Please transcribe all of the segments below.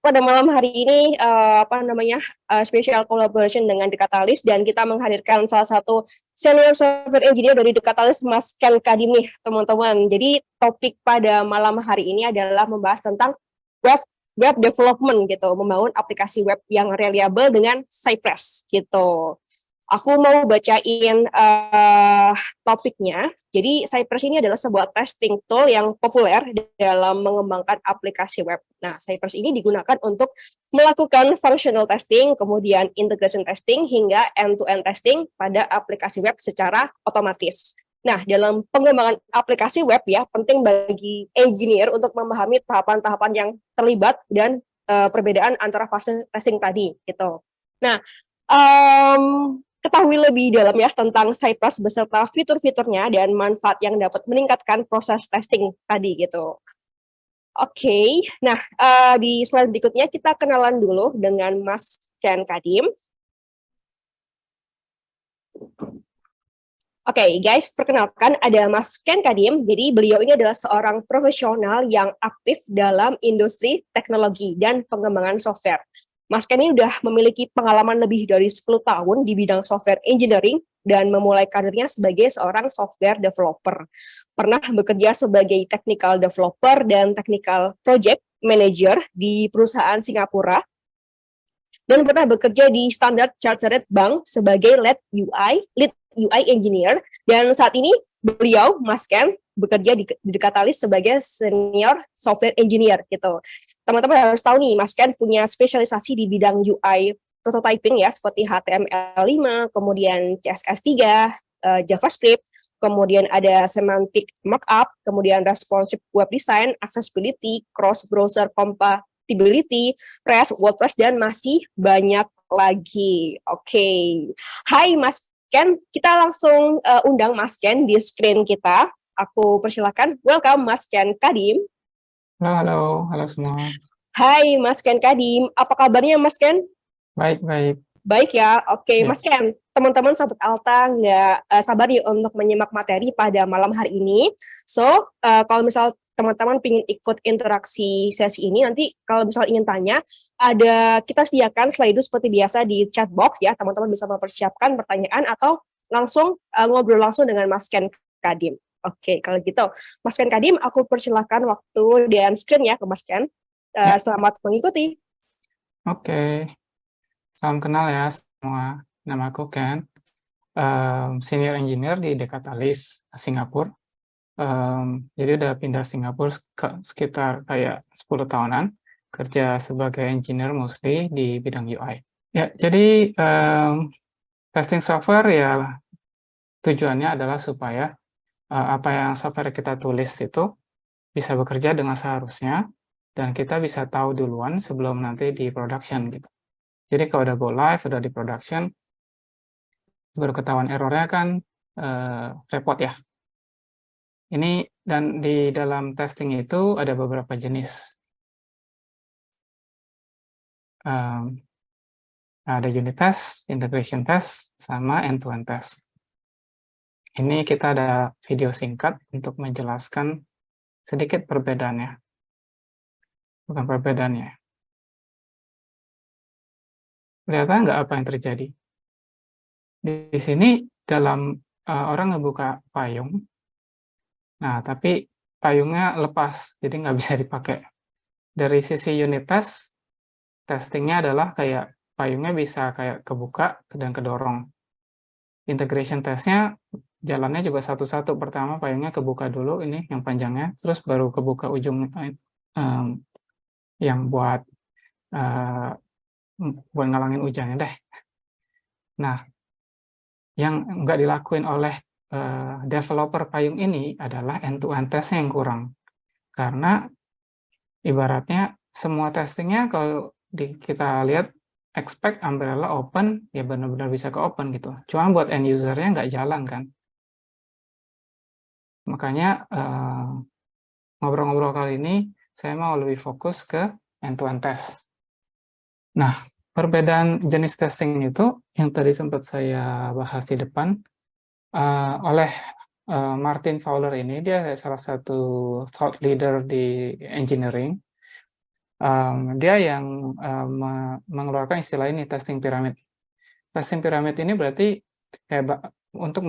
pada malam hari ini special collaboration dengan The Catalyst, dan kita menghadirkan salah satu senior software engineer dari The Catalyst, Mas Ken Kadim nih, teman-teman. Jadi topik pada malam hari ini adalah membahas tentang web web development gitu, membangun aplikasi web yang reliable dengan Cypress gitu. Aku mau bacain topiknya. Jadi Cypress ini adalah sebuah testing tool yang populer dalam mengembangkan aplikasi web. Nah, Cypress ini digunakan untuk melakukan functional testing, kemudian integration testing, hingga end-to-end testing pada aplikasi web secara otomatis. Nah, dalam pengembangan aplikasi web ya, penting bagi engineer untuk memahami tahapan-tahapan yang terlibat dan perbedaan antara fase testing tadi gitu. Nah, ketahui lebih dalam ya tentang Cypress beserta fitur-fiturnya dan manfaat yang dapat meningkatkan proses testing tadi gitu. Oke, nah di slide berikutnya kita kenalan dulu dengan Mas Ken Kadim. Oke, guys, perkenalkan ada Mas Ken Kadim. Jadi beliau ini adalah seorang profesional yang aktif dalam industri teknologi dan pengembangan software. Mas Ken ini udah memiliki pengalaman lebih dari 10 tahun di bidang software engineering dan memulai karirnya sebagai seorang software developer. Pernah bekerja sebagai technical developer dan technical project manager di perusahaan Singapura, dan pernah bekerja di Standard Chartered Bank sebagai lead UI engineer, dan saat ini beliau, Mas Ken, bekerja di Catalyst sebagai senior software engineer gitu. Teman-teman harus tahu nih, Mas Ken punya spesialisasi di bidang UI prototyping ya, seperti HTML5, kemudian CSS3, JavaScript, kemudian ada semantic markup, kemudian responsive web design, accessibility, cross-browser compatibility, REST, WordPress, dan masih banyak lagi. Oke. Hai Mas Ken, kita langsung undang Mas Ken di screen kita. Aku persilakan. Welcome Mas Ken Kadim. Halo semua. Hai Mas Ken Kadim, apa kabarnya Mas Ken? Baik. Baik ya, oke. Ya. Mas Ken, teman-teman Sobat Alta nggak sabar nih untuk menyimak materi pada malam hari ini. So, kalau misal teman-teman ingin ikut interaksi sesi ini, nanti kalau misal ingin tanya, kita sediakan slide seperti biasa di chat box ya, teman-teman bisa mempersiapkan pertanyaan atau langsung ngobrol langsung dengan Mas Ken Kadim. Oke, kalau gitu, Mas Ken Kadim, aku persilahkan waktu dan screen ya ke Mas Ken. Selamat mengikuti. Oke. Salam kenal ya semua. Nama aku Ken, senior engineer di The Catalyst Singapura. Jadi udah pindah Singapura sekitar kayak 10 tahunan, kerja sebagai engineer mostly di bidang UI. Ya, jadi testing software ya tujuannya adalah supaya apa yang software kita tulis itu bisa bekerja dengan seharusnya, dan kita bisa tahu duluan sebelum nanti di production gitu. Jadi kalau udah go live, udah di production, baru ketahuan errornya kan repot ya. Ini dan di dalam testing itu ada beberapa jenis. Ada unit test, integration test, sama end-to-end test. Ini kita ada video singkat untuk menjelaskan sedikit perbedaannya. Bukan perbedaannya. Kelihatan nggak apa yang terjadi? Di sini dalam orang ngebuka payung, nah tapi payungnya lepas, jadi nggak bisa dipakai. Dari sisi unit test, testingnya adalah kayak payungnya bisa kayak kebuka dan kedorong. Integration testnya jalannya juga satu-satu. Pertama payungnya kebuka dulu, ini yang panjangnya, terus baru kebuka ujung yang buat ngalangin hujannya deh. Nah, yang nggak dilakuin oleh developer payung ini adalah end-to-end testnya yang kurang. Karena ibaratnya semua testingnya kalau kita lihat expect umbrella open, ya benar-benar bisa ke open gitu. Cuma buat end usernya nggak jalan kan. Makanya ngobrol-ngobrol kali ini saya mau lebih fokus ke end-to-end test. Nah, perbedaan jenis testing itu yang tadi sempat saya bahas di depan oleh Martin Fowler ini, dia salah satu thought leader di engineering. Dia yang mengeluarkan istilah ini, testing pyramid. Testing pyramid ini berarti untuk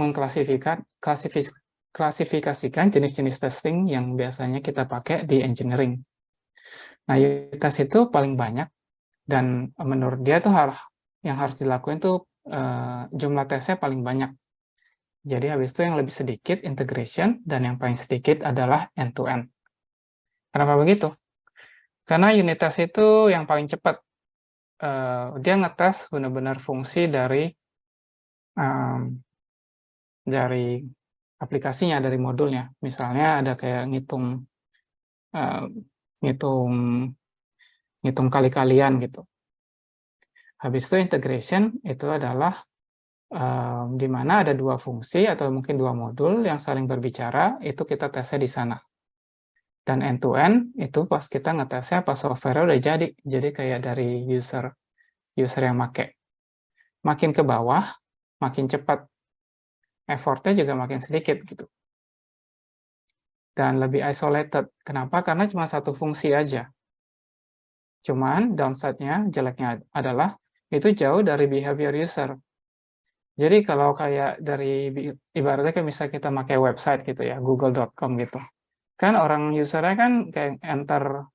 klasifikasikan jenis-jenis testing yang biasanya kita pakai di engineering. Nah, unit test itu paling banyak, dan menurut dia tuh yang harus dilakuin tuh jumlah tesnya paling banyak. Jadi habis itu yang lebih sedikit integration, dan yang paling sedikit adalah end-to-end. Kenapa begitu? Karena unit test itu yang paling cepat. Dia ngetes benar-benar fungsi dari aplikasinya, dari modulnya. Misalnya ada kayak ngitung kali-kalian gitu. Habis itu integration itu adalah di mana ada dua fungsi atau mungkin dua modul yang saling berbicara, itu kita tesnya di sana. Dan end-to-end itu pas kita ngetesnya pas software udah jadi kayak dari user yang make. Makin ke bawah, makin cepat, effortnya juga makin sedikit gitu. Dan lebih isolated. Kenapa? Karena cuma satu fungsi aja. Cuman downside-nya, jeleknya adalah itu jauh dari behavior user. Jadi kalau kayak dari, ibaratnya kayak misalnya kita pakai website gitu ya, google.com gitu. Kan orang usernya kan kayak enter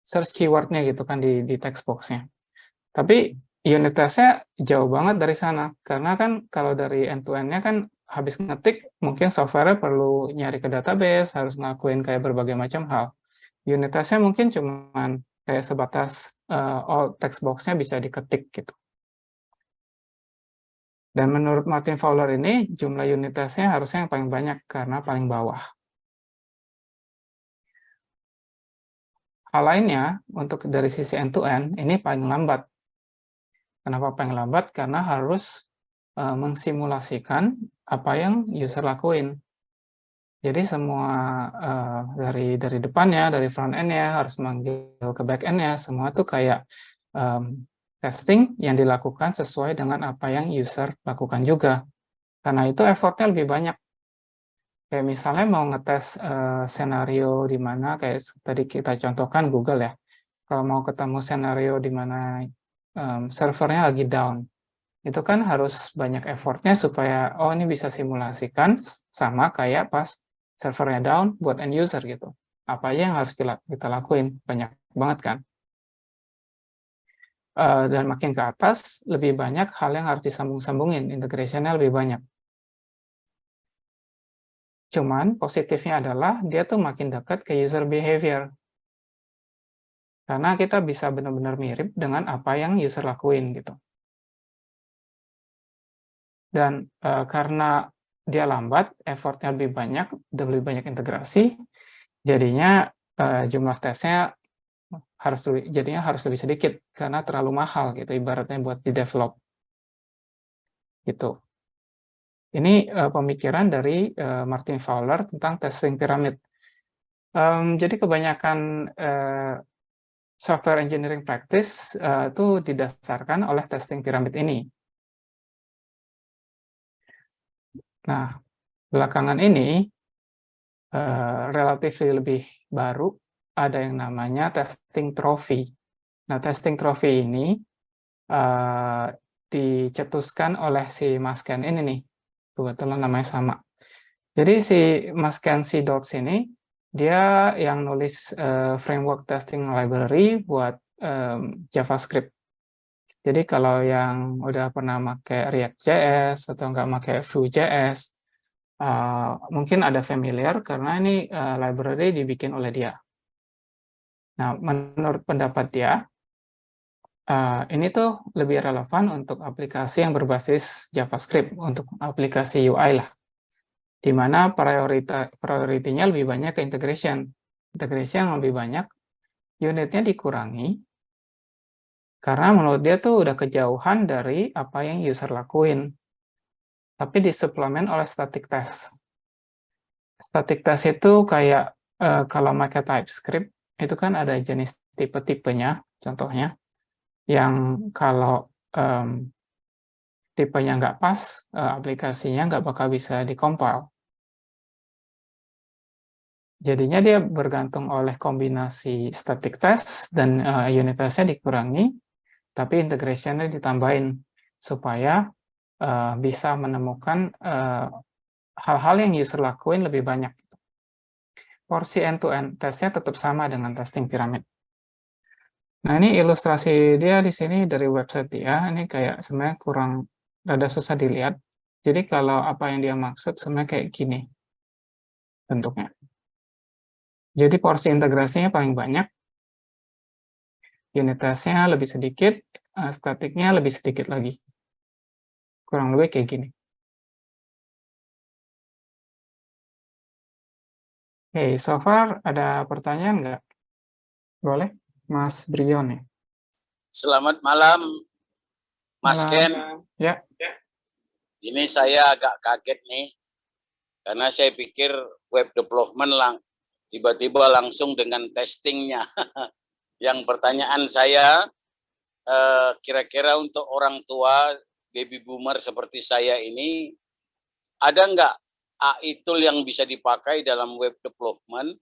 search keyword-nya gitu kan di text box-nya. Tapi unit test-nya jauh banget dari sana. Karena kan kalau dari end-to-end-nya kan habis ngetik, mungkin software-nya perlu nyari ke database, harus ngelakuin kayak berbagai macam hal. Unit test-nya mungkin cuman kayak sebatas all text box-nya bisa diketik gitu. Dan menurut Martin Fowler ini, jumlah unit test-nya harusnya yang paling banyak karena paling bawah. Hal lainnya, untuk dari sisi end-to-end, ini paling lambat. Kenapa paling lambat? Karena harus mengsimulasikan apa yang user lakuin. Jadi semua dari depannya, dari front end-nya, harus manggil ke back end-nya, semua tuh kayak testing yang dilakukan sesuai dengan apa yang user lakukan juga. Karena itu effortnya lebih banyak. Kayak misalnya mau ngetes senario di mana, kayak tadi kita contohkan Google ya. Kalau mau ketemu senario di mana servernya lagi down, itu kan harus banyak effortnya supaya, oh ini bisa simulasikan sama kayak pas servernya down buat end user gitu. Apa aja yang harus kita lakuin? Banyak banget kan? Dan makin ke atas, lebih banyak hal yang harus disambung-sambungin, integrationnya lebih banyak. Cuman positifnya adalah dia tuh makin dekat ke user behavior. Karena kita bisa benar-benar mirip dengan apa yang user lakuin gitu. Dan karena dia lambat, effortnya lebih banyak integrasi, jadinya jumlah tesnya harus lebih sedikit karena terlalu mahal gitu, ibaratnya buat di develop gitu. Ini pemikiran dari Martin Fowler tentang testing pyramid. Jadi kebanyakan software engineering practice itu didasarkan oleh testing pyramid ini. Nah, belakangan ini relatif lebih baru, ada yang namanya testing trophy. Nah, testing trophy ini dicetuskan oleh si Mas Ken ini nih, kebetulan namanya sama. Jadi si Mas Ken Dots ini, dia yang nulis framework testing library buat JavaScript. Jadi kalau yang udah pernah pakai React.js atau nggak pakai Vue.js, mungkin ada familiar karena ini library dibikin oleh dia. Nah, menurut pendapat dia, ini tuh lebih relevan untuk aplikasi yang berbasis JavaScript, untuk aplikasi UI lah, di mana prioritinya lebih banyak ke integration. Integration yang lebih banyak, unitnya dikurangi, karena menurut dia tuh udah kejauhan dari apa yang user lakuin. Tapi disuplemen oleh static test. Static test itu kayak kalau pakai TypeScript, itu kan ada jenis tipe-tipenya, contohnya, yang kalau tipenya nggak pas, aplikasinya nggak bakal bisa dikompil. Jadinya dia bergantung oleh kombinasi static test dan unit testnya dikurangi, tapi integration-nya ditambahin supaya bisa menemukan hal-hal yang user lakuin lebih banyak. Porsi end-to-end testnya tetap sama dengan testing piramid. Nah, ini ilustrasi dia di sini dari website dia. Ini kayak sebenarnya kurang rada susah dilihat. Jadi kalau apa yang dia maksud sebenarnya kayak gini bentuknya. Jadi porsi integrasinya paling banyak, unit testnya lebih sedikit, statiknya lebih sedikit lagi. Kurang lebih kayak gini. Oke, so far ada pertanyaan nggak? Boleh, Mas Brion ya. Selamat malam, Mas Malam. Ken. Ya, Ini saya agak kaget nih, karena saya pikir web development tiba-tiba langsung dengan testingnya. Yang pertanyaan saya, kira-kira untuk orang tua baby boomer seperti saya ini, ada nggak AI tool yang bisa dipakai dalam web development,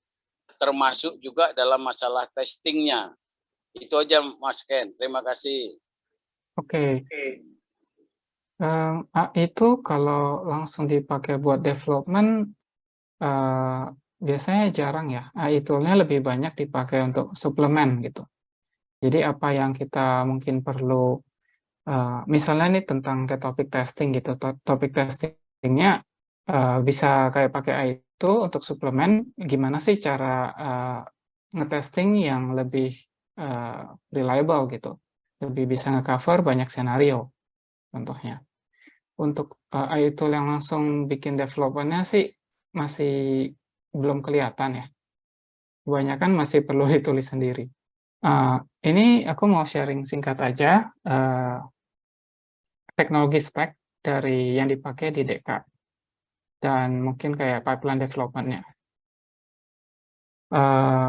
termasuk juga dalam masalah testingnya? Itu aja Mas Ken, terima kasih. oke. Itu kalau langsung dipakai buat development, biasanya jarang ya. AI tool-nya lebih banyak dipakai untuk suplemen gitu. Jadi apa yang kita mungkin perlu, misalnya nih tentang kayak topik testing gitu, topik testingnya bisa kayak pakai AI itu untuk suplemen, gimana sih cara ngetesting yang lebih reliable gitu, lebih bisa nge-cover banyak senario contohnya. Untuk AI tool yang langsung bikin development-nya sih masih belum kelihatan ya. Kebanyakan masih perlu ditulis sendiri. Ini aku mau sharing singkat aja teknologi stack dari yang dipakai di DK dan mungkin kayak pipeline development-nya.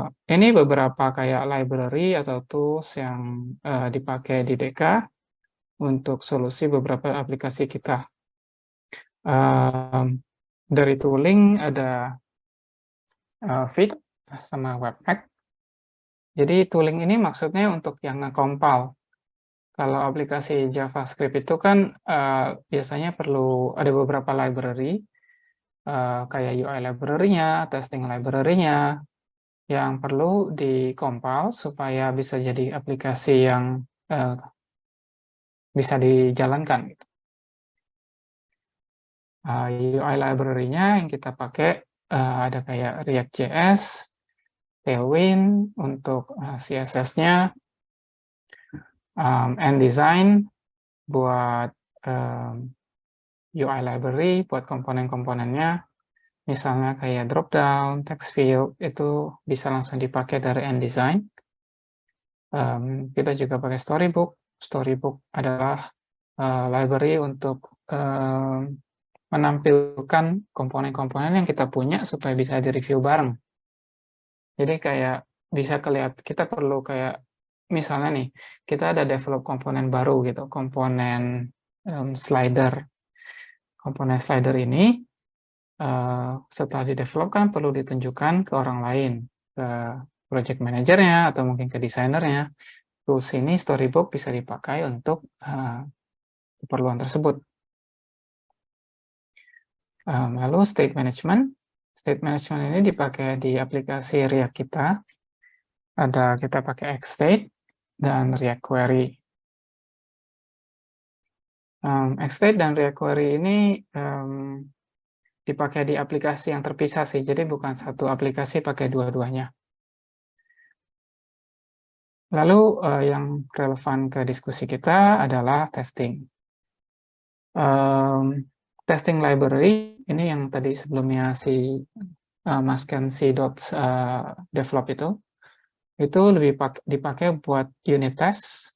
Ini beberapa kayak library atau tools yang dipakai di DK untuk solusi beberapa aplikasi kita. Dari tooling ada Vite sama Webpack. Jadi tooling ini maksudnya untuk yang nge-compile. Kalau aplikasi JavaScript itu kan biasanya perlu ada beberapa library, kayak UI library-nya, testing library-nya, yang perlu di-compile supaya bisa jadi aplikasi yang bisa dijalankan. UI library-nya yang kita pakai ada kayak React.js, Tailwind untuk CSS-nya, InDesign buat UI library, buat komponen-komponennya, misalnya kayak dropdown, text field, itu bisa langsung dipakai dari InDesign. Kita juga pakai Storybook. Storybook adalah library untuk menampilkan komponen-komponen yang kita punya supaya bisa di-review bareng. Jadi kayak bisa kelihatan, kita perlu kayak, misalnya nih, kita ada develop komponen baru gitu, komponen slider. Komponen slider ini setelah di-develop kan perlu ditunjukkan ke orang lain, ke project manajernya atau mungkin ke desainernya. Tools ini Storybook bisa dipakai untuk keperluan tersebut. Lalu state management. State management ini dipakai di aplikasi React kita. Kita pakai XState dan React Query. XState dan React Query ini dipakai di aplikasi yang terpisah sih, jadi bukan satu aplikasi pakai dua-duanya. Lalu yang relevan ke diskusi kita adalah testing. Testing library, ini yang tadi sebelumnya si Mas Ken si develop itu lebih dipakai buat unit test,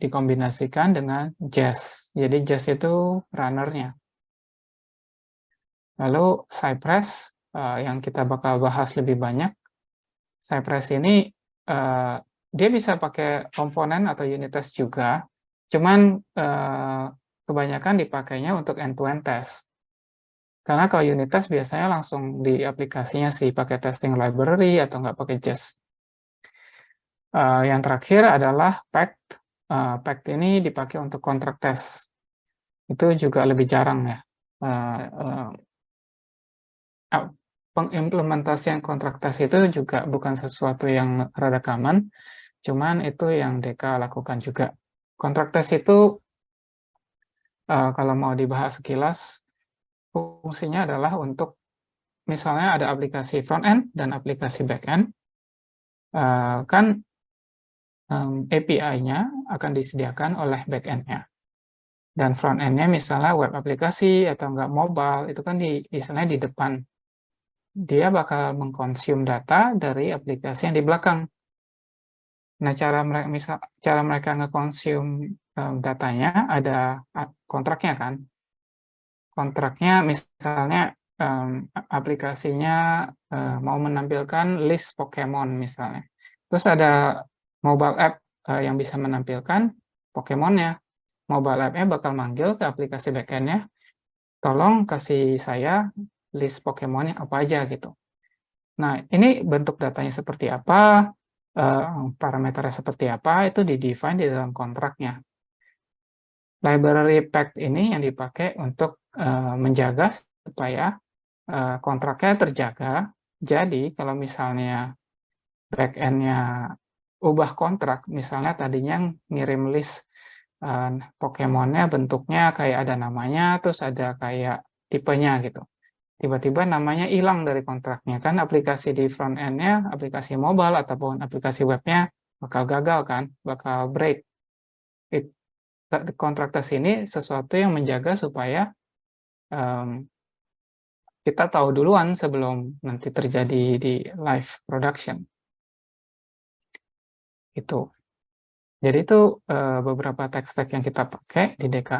dikombinasikan dengan Jest. Jadi Jest itu runner-nya. Lalu Cypress, yang kita bakal bahas lebih banyak. Cypress ini dia bisa pakai komponen atau unit test juga, cuman kebanyakan dipakainya untuk end-to-end test. Karena kalau unit test biasanya langsung di aplikasinya sih pakai testing library atau nggak pakai Jest. Yang terakhir adalah Pact. Pact ini dipakai untuk contract test. Itu juga lebih jarang ya. Pengimplementasian contract test itu juga bukan sesuatu yang rada common, cuman itu yang DK lakukan juga. Contract test itu kalau mau dibahas sekilas, fungsinya adalah untuk misalnya ada aplikasi front end dan aplikasi back end, kan API-nya akan disediakan oleh back end-nya. Dan front end-nya misalnya web aplikasi atau enggak mobile, itu kan misalnya di depan. Dia bakal mengkonsum data dari aplikasi yang di belakang. Nah, cara mereka ngekonsum datanya ada kontraknya kan. Kontraknya misalnya aplikasinya mau menampilkan list Pokemon misalnya. Terus ada mobile app yang bisa menampilkan Pokemonnya. Mobile app-nya bakal manggil ke aplikasi backend-nya, tolong kasih saya list Pokemonnya apa aja gitu. Nah, ini bentuk datanya seperti apa, parameternya seperti apa, itu di-define di dalam kontraknya. Library Pact ini yang dipakai untuk menjaga supaya kontraknya terjaga. Jadi, kalau misalnya back-end-nya ubah kontrak, misalnya tadinya ngirim list Pokemonnya bentuknya kayak ada namanya, terus ada kayak tipenya gitu. Tiba-tiba namanya hilang dari kontraknya, kan aplikasi di front end-nya, aplikasi mobile ataupun aplikasi webnya bakal gagal kan, bakal break. Kontrak tes ini sesuatu yang menjaga supaya kita tahu duluan sebelum nanti terjadi di live production. Itu. Jadi itu beberapa tech-stack yang kita pakai di DK.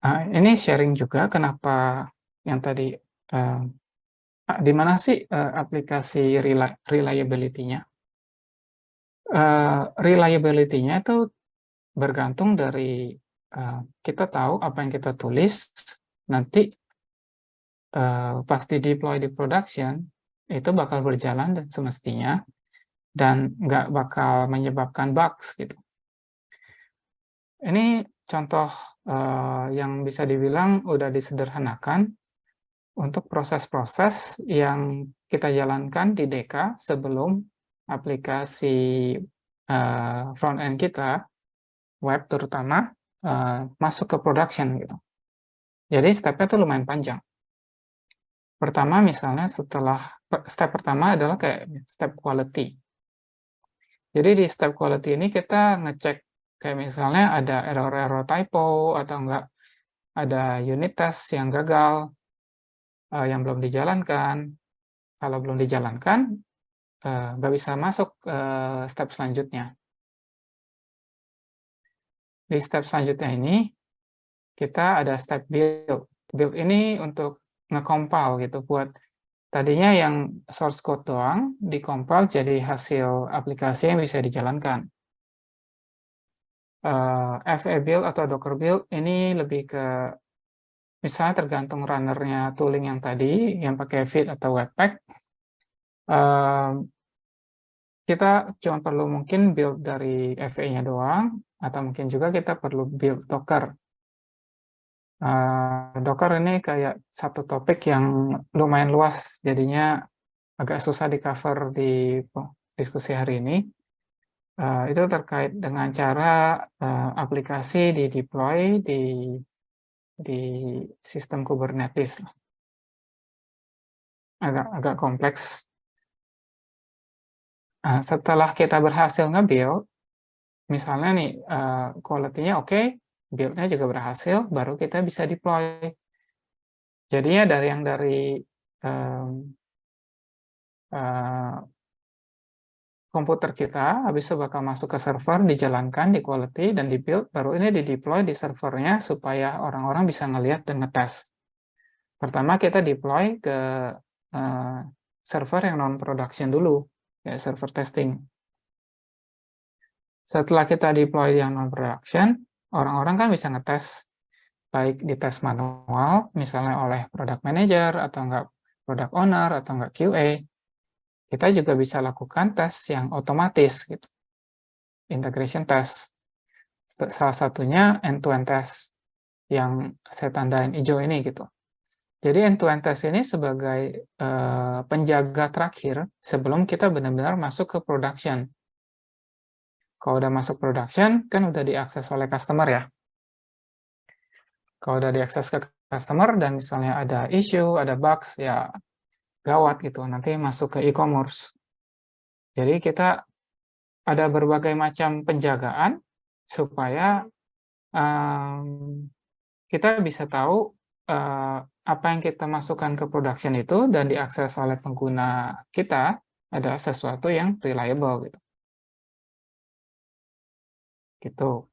Ini sharing juga kenapa yang tadi, di mana sih aplikasi reliability-nya? Reliability-nya itu bergantung dari kita tahu apa yang kita tulis, nanti pas di deploy di production, itu bakal berjalan dan semestinya, dan nggak bakal menyebabkan bugs gitu. Ini contoh yang bisa dibilang udah disederhanakan untuk proses-proses yang kita jalankan di DK sebelum aplikasi front end kita, web terutama, masuk ke production gitu. Jadi step-nya itu lumayan panjang. Pertama misalnya step pertama adalah kayak step quality. Jadi di step quality ini kita ngecek kayak misalnya ada error-error typo atau enggak ada unit test yang gagal, yang belum dijalankan. Kalau belum dijalankan, nggak bisa masuk step selanjutnya. Di step selanjutnya ini, kita ada step build. Build ini untuk nge-compile gitu, buat tadinya yang source code doang, di-compile jadi hasil aplikasi yang bisa dijalankan. FA build atau Docker build ini lebih ke, misalnya tergantung runnernya tooling yang tadi, yang pakai Vite atau Webpack, kita cuma perlu mungkin build dari FA-nya doang, atau mungkin juga kita perlu build Docker. Docker ini kayak satu topik yang lumayan luas, jadinya agak susah di-cover di diskusi hari ini. Itu terkait dengan cara aplikasi di-deploy di sistem Kubernetes. Agak kompleks. Setelah kita berhasil nge-build, misalnya nih quality-nya oke, build-nya juga berhasil, baru kita bisa deploy. Jadinya dari komputer kita, habis itu bakal masuk ke server, dijalankan, di quality, dan di build, baru ini di-deploy di servernya supaya orang-orang bisa ngelihat dan ngetes. Pertama kita deploy ke server yang non-production dulu, ya server testing. Setelah kita deploy yang non-production, orang-orang kan bisa ngetes. baik di tes manual, misalnya oleh product manager, atau enggak product owner, atau enggak QA, kita juga bisa lakukan tes yang otomatis, gitu. Integration test. Salah satunya end-to-end test yang saya tandain hijau ini, gitu. Jadi end-to-end test ini sebagai penjaga terakhir sebelum kita benar-benar masuk ke production. Kalau udah masuk production, kan udah diakses oleh customer ya. Kalau udah diakses ke customer dan misalnya ada issue, ada bugs, ya gawat gitu, nanti masuk ke e-commerce. Jadi kita ada berbagai macam penjagaan supaya kita bisa tahu apa yang kita masukkan ke production itu dan diakses oleh pengguna kita adalah sesuatu yang reliable gitu. Gitu.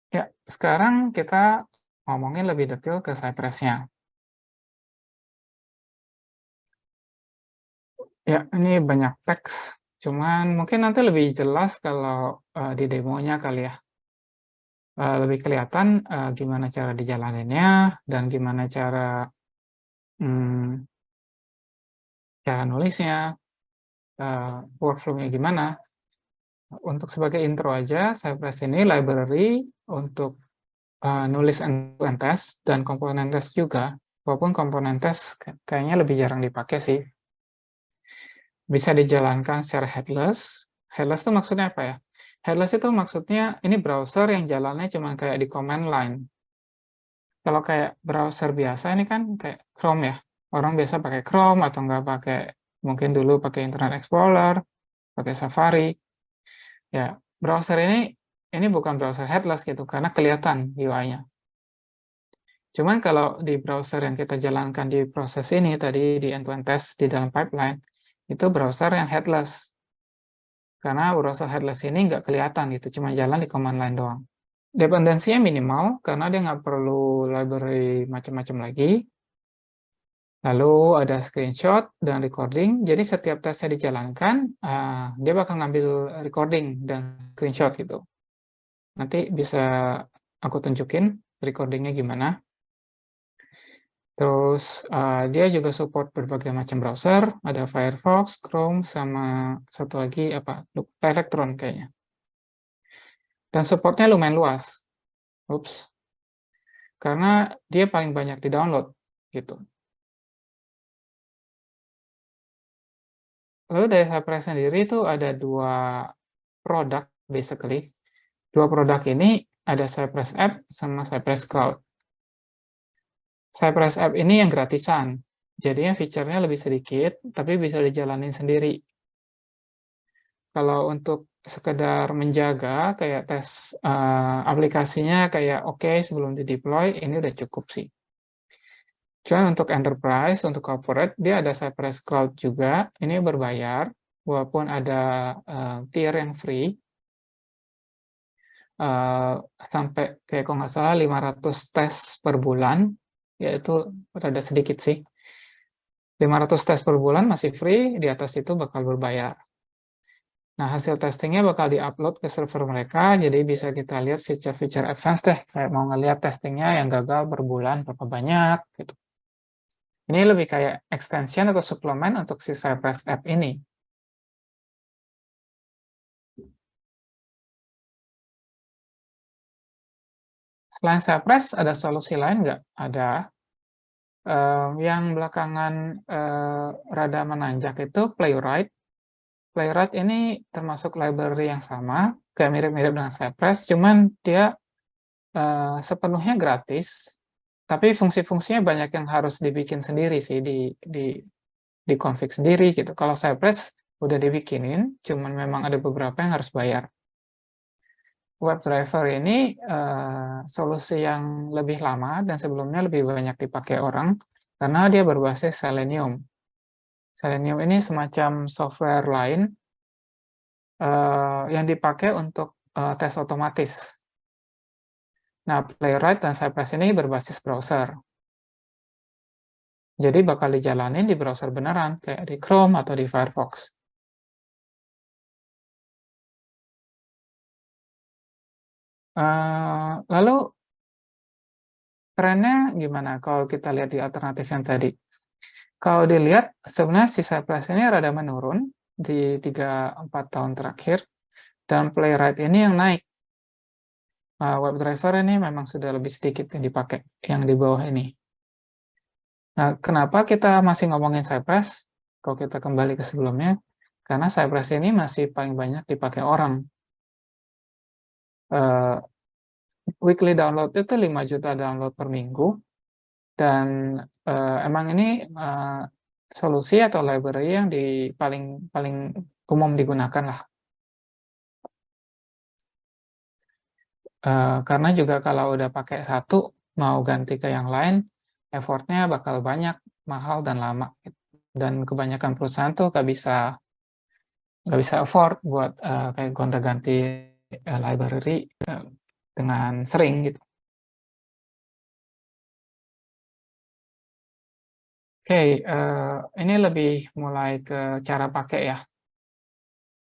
Ya, sekarang kita ngomongin lebih detail ke Cypress-nya. Ya, ini banyak teks, cuman mungkin nanti lebih jelas kalau di demonya kali ya. Lebih kelihatan gimana cara dijalaninnya dan gimana cara nulisnya, workflow-nya gimana. Untuk sebagai intro aja, Cypress ini library untuk nulis end-to-end test dan komponen test juga, walaupun komponen test kayaknya lebih jarang dipakai sih. Bisa dijalankan secara headless. Headless itu maksudnya apa ya? Headless itu maksudnya ini browser yang jalannya cuma kayak di command line. Kalau kayak browser biasa ini kan kayak Chrome ya. Orang biasa pakai Chrome atau nggak pakai, mungkin dulu pakai Internet Explorer, pakai Safari. Ya, browser ini bukan browser headless gitu karena kelihatan UI-nya. Cuman kalau di browser yang kita jalankan di proses ini tadi di end-to-end test di dalam pipeline, itu browser yang headless. Karena browser headless ini nggak kelihatan gitu, cuma jalan di command line doang. Dependensinya minimal karena dia nggak perlu library macam-macam lagi. Lalu ada screenshot dan recording. Jadi setiap tesnya dijalankan, dia bakal ngambil recording dan screenshot gitu. Nanti bisa aku tunjukin recordingnya gimana. Terus dia juga support berbagai macam browser, ada Firefox, Chrome, sama satu lagi apa, Electron kayaknya. Dan supportnya lumayan luas. Ups. Karena dia paling banyak di-download gitu. Lalu dari Cypress sendiri itu ada dua produk basically. Dua produk ini ada Cypress App sama Cypress Cloud. Cypress App ini yang gratisan. Jadinya fiturnya lebih sedikit, tapi bisa dijalanin sendiri. Kalau untuk sekedar menjaga kayak tes aplikasinya kayak oke sebelum di-deploy, ini udah cukup sih. Cuman untuk enterprise, untuk corporate, dia ada Cypress Cloud juga. Ini berbayar, walaupun ada tier yang free. Sampai kayak kalau nggak salah 500 tes per bulan, ya itu rada sedikit sih. 500 tes per bulan masih free, di atas itu bakal berbayar. Nah, hasil testingnya bakal di-upload ke server mereka, jadi bisa kita lihat feature-feature advance deh, kayak mau ngelihat testingnya yang gagal per bulan, berapa banyak, gitu. Ini lebih kayak extension atau suplemen untuk si Cypress App ini. Selain Cypress, ada solusi lain nggak? Ada. Yang belakangan rada menanjak itu Playwright. Playwright ini termasuk library yang sama, kayak mirip-mirip dengan Cypress, cuman dia sepenuhnya gratis, tapi fungsi-fungsinya banyak yang harus dibikin sendiri sih, di config sendiri gitu. Kalau Cypress udah dibikinin, cuman memang ada beberapa yang harus bayar. WebDriver ini solusi yang lebih lama dan sebelumnya lebih banyak dipakai orang karena dia berbasis Selenium. Selenium ini semacam software lain yang dipakai untuk tes otomatis. Nah, Playwright dan Cypress ini berbasis browser. Jadi bakal dijalanin di browser beneran, kayak di Chrome atau di Firefox. Lalu trennya gimana kalau kita lihat di alternatif yang tadi? Kalau dilihat, sebenarnya si Cypress ini rada menurun di 3-4 tahun terakhir, dan Playwright ini yang naik. WebDriver ini memang sudah lebih sedikit yang dipakai, yang di bawah ini. Nah, kenapa kita masih ngomongin Cypress? Kalau kita kembali ke sebelumnya, karena Cypress ini masih paling banyak dipakai orang. Weekly download itu 5 juta download per minggu, dan emang ini solusi atau library yang paling umum digunakan lah. Karena juga kalau udah pakai satu, mau ganti ke yang lain, effortnya bakal banyak, mahal, dan lama. Dan kebanyakan perusahaan tuh nggak bisa afford buat kayak gonta-ganti library dengan sering gitu. Oke, ini lebih mulai ke cara pakai ya,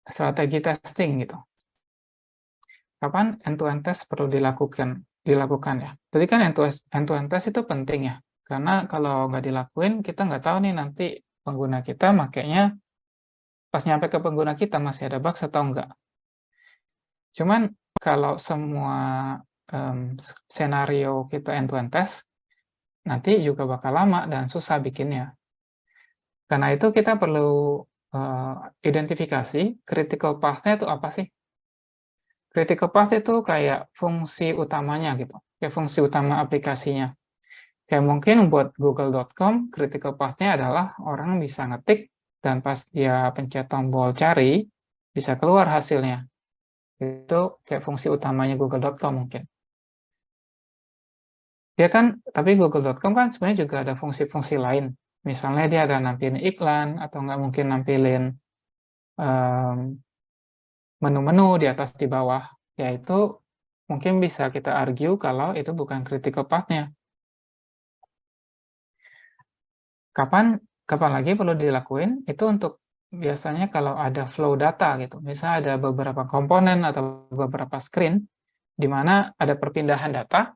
strategi testing gitu. Kapan end-to-end test perlu dilakukan ya? Tadi kan end-to-end test itu penting ya, karena kalau nggak dilakuin, kita nggak tahu nih nanti pengguna kita makainya pas nyampe ke pengguna kita masih ada bugs atau enggak. Cuman kalau semua senario kita end-to-end test, nanti juga bakal lama dan susah bikinnya. Karena itu kita perlu identifikasi critical path-nya itu apa sih? Critical path itu kayak fungsi utamanya gitu, kayak fungsi utama aplikasinya. Kayak mungkin buat google.com, critical path-nya adalah orang bisa ngetik dan pas dia pencet tombol cari, bisa keluar hasilnya. Itu kayak fungsi utamanya google.com mungkin. Ya kan, tapi google.com kan sebenarnya juga ada fungsi-fungsi lain. Misalnya dia ada nampilin iklan, atau nggak mungkin nampilin menu-menu di atas di bawah, yaitu mungkin bisa kita argue kalau itu bukan critical path-nya. Kapan lagi perlu dilakuin? Itu untuk biasanya kalau ada flow data gitu. Misalnya ada beberapa komponen atau beberapa screen di mana ada perpindahan data.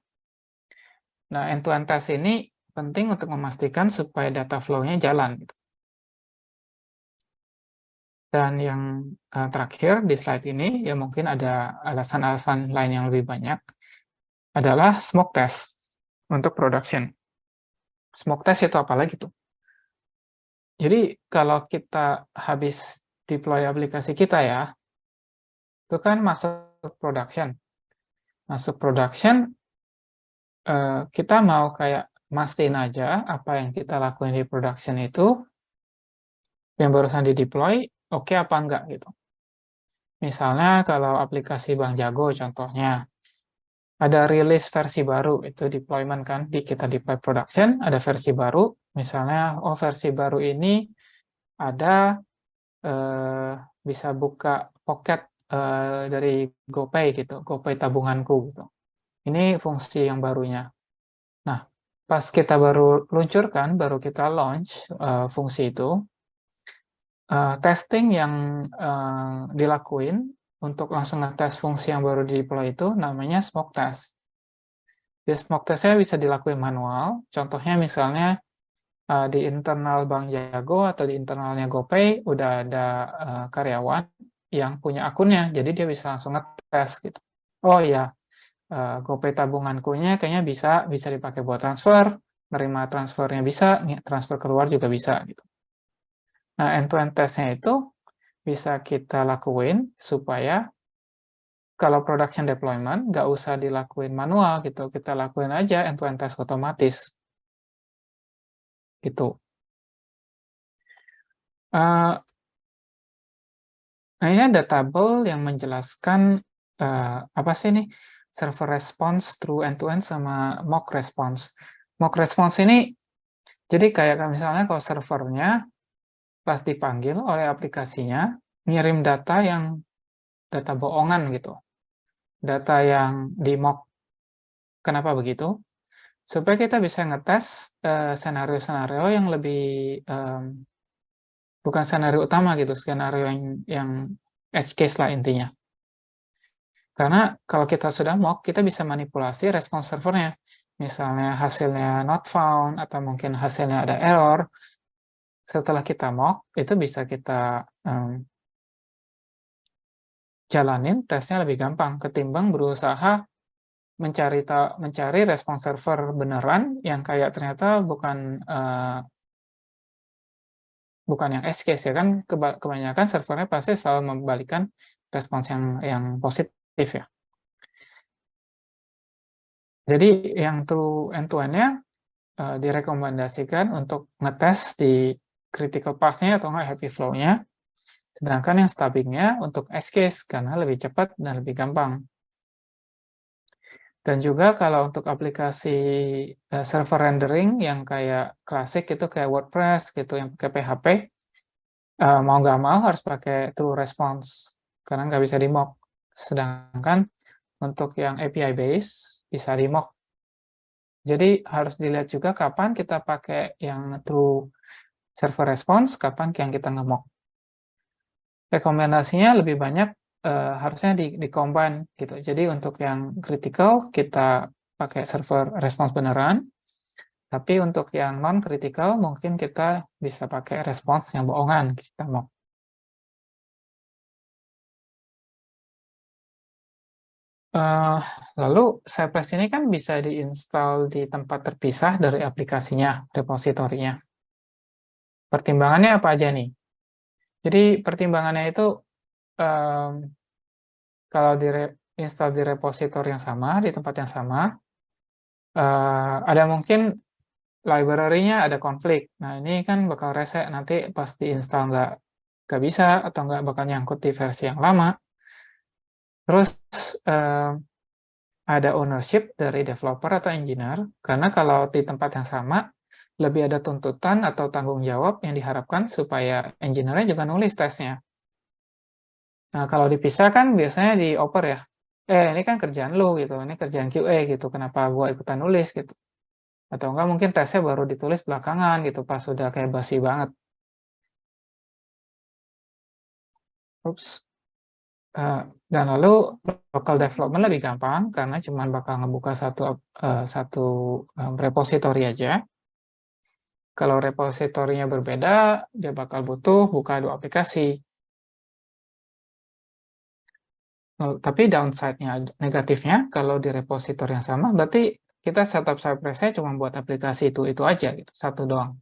Nah, end-to-end test ini penting untuk memastikan supaya data flow-nya jalan gitu. Dan yang terakhir di slide ini, ya mungkin ada alasan-alasan lain yang lebih banyak, adalah smoke test untuk production. Smoke test itu apa lagi tuh? Jadi kalau kita habis deploy aplikasi kita ya, itu kan masuk production. Masuk production, kita mau kayak mastiin aja apa yang kita lakuin di production itu, yang barusan di-deploy, oke apa enggak gitu. Misalnya kalau aplikasi Bank Jago contohnya, ada rilis versi baru, itu deployment kan, kita deploy production, ada versi baru, misalnya, oh versi baru ini ada bisa buka pocket dari GoPay gitu, GoPay tabunganku gitu. Ini fungsi yang barunya. Nah, pas kita baru luncurkan, baru kita launch fungsi itu, testing yang dilakuin untuk langsung ngetes fungsi yang baru di deploy itu namanya smoke test. Di smoke testnya bisa dilakuin manual, contohnya misalnya di internal Bank Jago atau di internalnya GoPay udah ada karyawan yang punya akunnya, jadi dia bisa langsung ngetes gitu. Oh ya, GoPay tabungankunya kayaknya bisa dipakai buat transfer, nerima transfernya bisa, transfer keluar juga bisa gitu. Nah, end-to-end testnya itu bisa kita lakuin supaya kalau production deployment nggak usah dilakuin manual gitu, kita lakuin aja end-to-end test otomatis gitu. Nah, ini ada tabel yang menjelaskan apa sih ini server response through end-to-end sama mock response. Mock response ini jadi kayak misalnya kalau servernya pas dipanggil oleh aplikasinya ngirim data bohongan gitu, data yang di mock. Kenapa begitu? Supaya kita bisa ngetes senario-senario yang lebih bukan skenario utama gitu, skenario yang edge case lah intinya. Karena kalau kita sudah mock, kita bisa manipulasi respons servernya. misalnya hasilnya not found atau mungkin hasilnya ada error, setelah kita mock itu bisa kita jalanin tesnya lebih gampang ketimbang berusaha mencari respons server beneran yang kayak ternyata bukan yang edge case ya kan, kebanyakan servernya pasti selalu membalikan respons yang positif ya. Jadi yang true end-to-end-nya direkomendasikan untuk ngetes di critical path-nya atau nggak happy flow-nya, sedangkan yang stubing-nya untuk edge case karena lebih cepat dan lebih gampang. Dan juga kalau untuk aplikasi server rendering yang kayak klasik itu kayak WordPress gitu yang pakai PHP, mau nggak mau harus pakai true response karena nggak bisa di mock. Sedangkan untuk yang API base bisa di mock. Jadi harus dilihat juga kapan kita pakai yang true server response, kapan yang kita nge-mock. Rekomendasinya lebih banyak harusnya di-combine gitu. Jadi untuk yang critical kita pakai server response beneran, tapi untuk yang non-critical mungkin kita bisa pakai response yang bohongan kita mock. Lalu Cypress ini kan bisa diinstal di tempat terpisah dari aplikasinya, repositorinya. Pertimbangannya apa aja nih? Jadi pertimbangannya itu kalau install di repositori yang sama, di tempat yang sama, ada mungkin library-nya ada konflik. Nah ini kan bakal rese nanti pas diinstal nggak bisa atau nggak bakal nyangkut di versi yang lama. Terus ada ownership dari developer atau engineer, karena kalau di tempat yang sama, lebih ada tuntutan atau tanggung jawab yang diharapkan supaya engineer-nya juga nulis tesnya. Nah, kalau dipisah kan biasanya dioper ya, ini kan kerjaan lu gitu, ini kerjaan QA gitu, kenapa gua ikutan nulis gitu. Atau enggak mungkin tesnya baru ditulis belakangan gitu, pas sudah kayak basi banget. Ups. Dan lalu local development lebih gampang karena cuma bakal ngebuka satu repository aja. Kalau repositorinya berbeda, dia bakal butuh buka 2 aplikasi. Tapi downside-nya, negatifnya, kalau di repositori yang sama, berarti kita setup Cypress-nya cuma buat aplikasi itu aja, gitu, satu doang.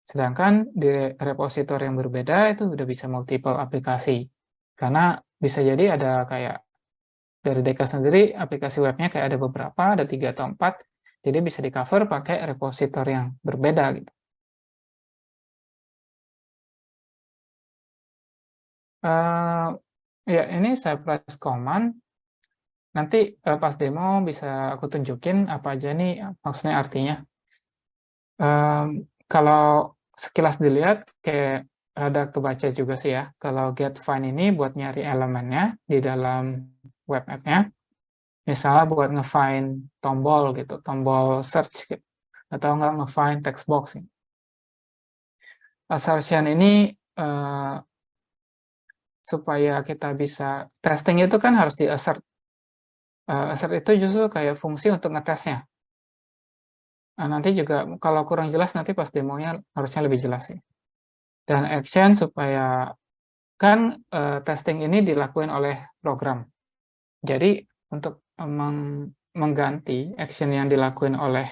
Sedangkan di repositori yang berbeda itu udah bisa multiple aplikasi. Karena bisa jadi ada kayak dari Deka sendiri aplikasi webnya kayak ada beberapa, ada 3 atau 4, jadi bisa di cover pakai repositori yang berbeda gitu. Ya ini Cypress command. Nanti pas demo bisa aku tunjukin apa aja nih maksudnya artinya. Kalau sekilas dilihat kayak rada kebaca juga sih ya. Kalau get find ini buat nyari elemennya di dalam web app-nya. Misalnya buat nge-find tombol gitu, tombol search gitu. Atau enggak nge-find text box gitu. Assertion ini supaya kita bisa testing itu kan harus di-assert. Assert itu justru kayak fungsi untuk ngetesnya. Nah, nanti juga kalau kurang jelas nanti pas demonya harusnya lebih jelas sih. Dan action supaya kan testing ini dilakukan oleh program. Jadi untuk mengganti action yang dilakukan oleh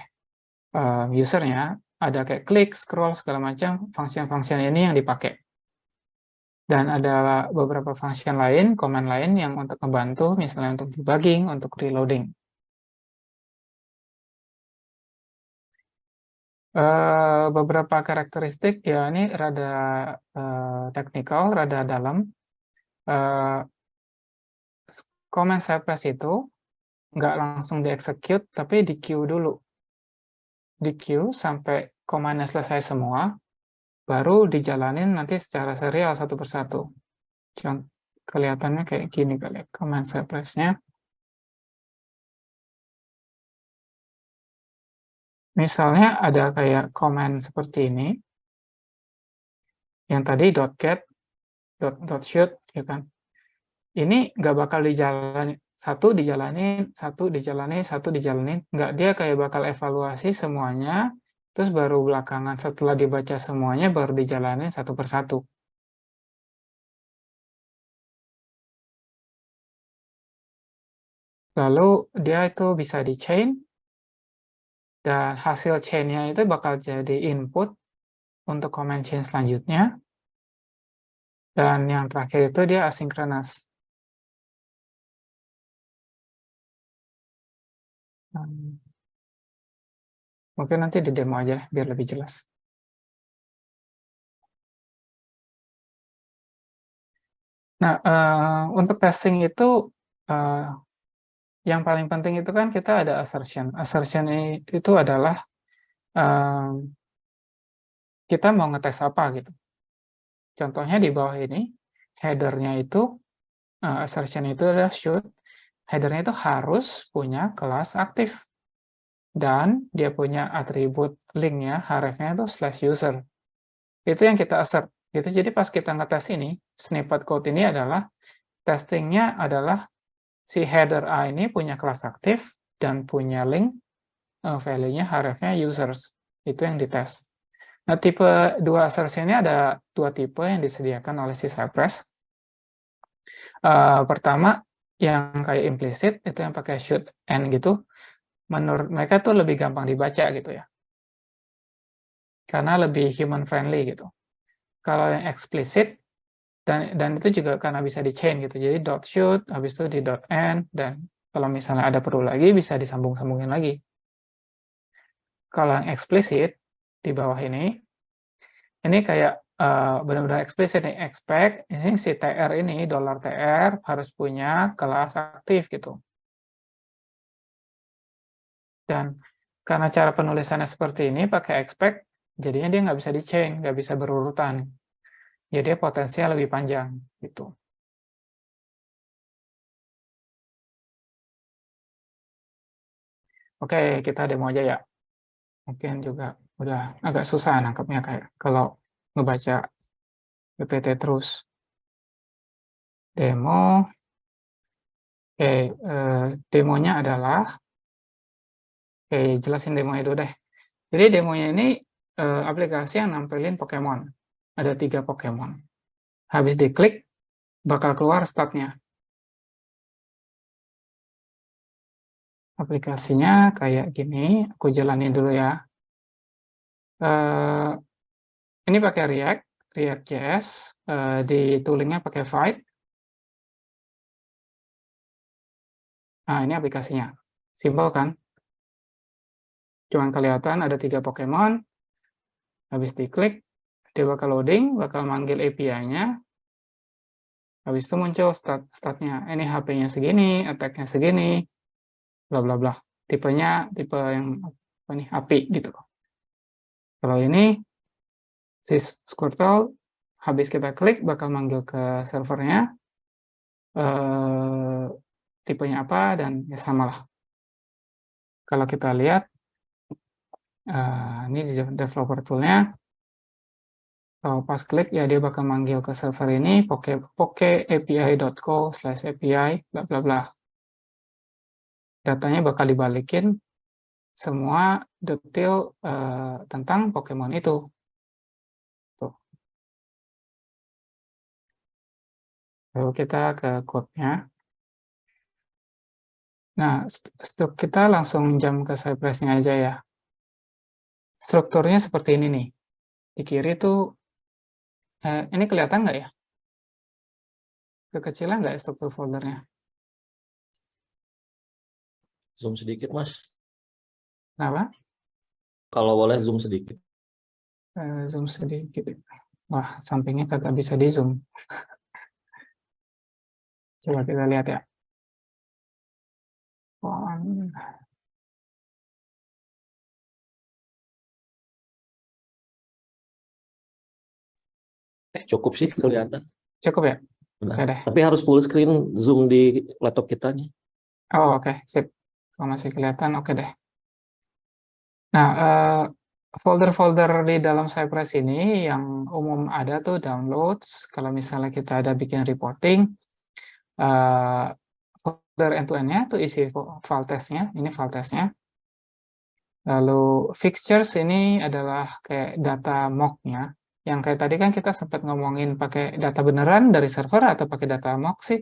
usernya ada kayak klik, scroll segala macam function-function ini yang dipakai. Dan ada beberapa function lain, command lain yang untuk membantu, misalnya untuk debugging, untuk reloading. Beberapa karakteristik, ya ini rada technical, rada dalam. Command Cypress itu nggak langsung di-execute, tapi di-queue dulu. Di-queue sampai command-nya selesai semua, baru dijalanin nanti secara serial satu persatu. Kelihatannya kayak gini kali command Cypress-nya. Misalnya ada kayak command seperti ini, yang tadi .get, .shoot, ya kan. Ini nggak bakal dijalanin, satu dijalanin, satu dijalanin, satu dijalanin. Enggak, dia kayak bakal evaluasi semuanya, terus baru belakangan setelah dibaca semuanya, baru dijalanin satu persatu. Lalu dia itu bisa di-chain, dan hasil chain-nya itu bakal jadi input untuk command chain selanjutnya. Dan yang terakhir itu dia asynchronous. Mungkin nanti di demo aja biar lebih jelas. Nah, untuk testing itu yang paling penting itu kan kita ada assertion. Assertion itu adalah kita mau ngetes apa gitu. Contohnya di bawah ini, header-nya itu, assertion itu adalah should, header-nya itu harus punya kelas aktif. Dan dia punya atribut link-nya, href-nya itu /user. Itu yang kita assert. Gitu. Jadi pas kita ngetes ini, snippet code ini adalah, testingnya adalah si header A ini punya kelas aktif dan punya link, value-nya href-nya users. Itu yang dites. Nah, tipe 2 assertion-nya ada 2 tipe yang disediakan oleh si Cypress. Pertama, yang kayak implicit, itu yang pakai should and gitu. Menurut mereka tuh lebih gampang dibaca gitu ya. Karena lebih human friendly gitu. Kalau yang explicit, dan itu juga karena bisa di-chain gitu. Jadi .should, habis itu di .end, dan kalau misalnya ada perlu lagi, bisa disambung-sambungin lagi. Kalau yang explicit, di bawah ini kayak benar-benar eksplisit nih, expect ini si TR ini, $TR harus punya kelas aktif gitu. Dan karena cara penulisannya seperti ini, pakai expect, jadinya dia nggak bisa di-chain, nggak bisa berurutan. Jadi potensinya lebih panjang gitu. Oke, kita demo aja ya. Mungkin juga udah agak susah nangkepnya kayak kalau ngebaca PPT terus. Demo. Oke, demonya adalah, jelasin demonya dulu deh. Jadi demonya ini aplikasi yang nampilin Pokemon. Ada 3 Pokemon. Habis diklik, bakal keluar statnya. Aplikasinya kayak gini, aku jalanin dulu ya. Ini pakai React.js, di toolingnya pakai Vite. Nah, ini aplikasinya. Simpel kan? Cuman kelihatan ada 3 Pokemon. Habis diklik, dia bakal loading, bakal manggil API-nya. Habis itu muncul statnya. Ini HP-nya segini, attack-nya segini, bla bla bla. Tipenya tipe yang apa nih, API gitu. Kalau ini si Squirtle, habis kita klik bakal manggil ke servernya, tipenya apa, dan ya samalah. Kalau kita lihat, ini di developer tool-nya, kalau pas klik ya dia bakal manggil ke server ini, pokeapi.co/api, bla bla bla. Datanya bakal dibalikin semua detail tentang Pokemon itu. Tuh. Lalu kita ke code-nya. Nah, kita langsung jump ke Cypress-nya aja ya. Strukturnya seperti ini nih. Di kiri tuh, ini kelihatan nggak ya? Kekecilan nggak ya struktur foldernya? Zoom sedikit, Mas. Kenapa? Kalau boleh zoom sedikit. Zoom sedikit. Wah, sampingnya kagak bisa di zoom. Coba kita lihat ya. Cukup sih kelihatan. Cukup ya? Nah, Oke deh. tapi harus full screen zoom di laptop kita nih. Oh, oke. Sip. Kalau masih kelihatan, oke deh. Nah, folder-folder di dalam Cypress ini yang umum ada tuh downloads. Kalau misalnya kita ada bikin reporting, folder end-to-end-nya itu isi file testnya, ini file testnya. Lalu fixtures ini adalah kayak data mock-nya, yang kayak tadi kan kita sempat ngomongin pakai data beneran dari server atau pakai data mock sih.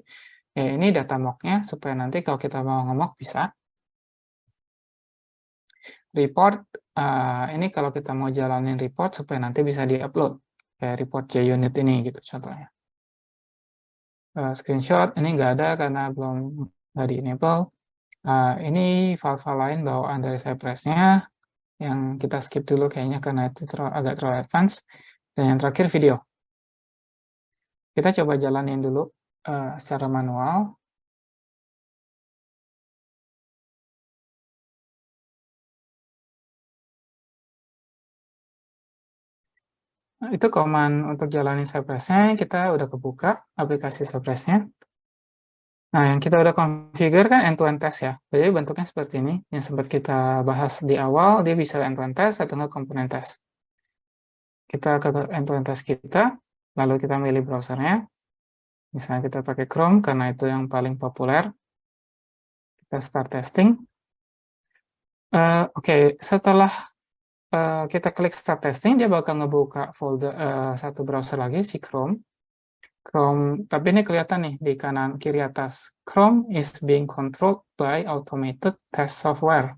Ya, ini data mock-nya supaya nanti kalau kita mau nge-mock bisa. Report, ini kalau kita mau jalanin report supaya nanti bisa di-upload. Kayak report JUnit ini gitu contohnya. Screenshot, ini nggak ada karena belum nggak di-enable. Ini file-file lain bawaan dari Cypress-nya, yang kita skip dulu kayaknya karena itu agak terlalu advance. Dan yang terakhir video. Kita coba jalanin dulu secara manual. Nah, itu command untuk jalanin Cypress-nya, kita udah kebuka aplikasi Cypress-nya. Nah, yang kita udah configure kan end-to-end test ya. Jadi bentuknya seperti ini, yang sempat kita bahas di awal, dia bisa end-to-end test atau nggak komponen test. Kita ke end-to-end test kita, lalu kita milih browsernya. Misalnya kita pakai Chrome, karena itu yang paling populer. Kita start testing. Oke, setelah kita klik start testing, dia bakal ngebuka folder satu browser lagi, si Chrome. Tapi ini kelihatan nih di kanan kiri atas. Chrome is being controlled by automated test software.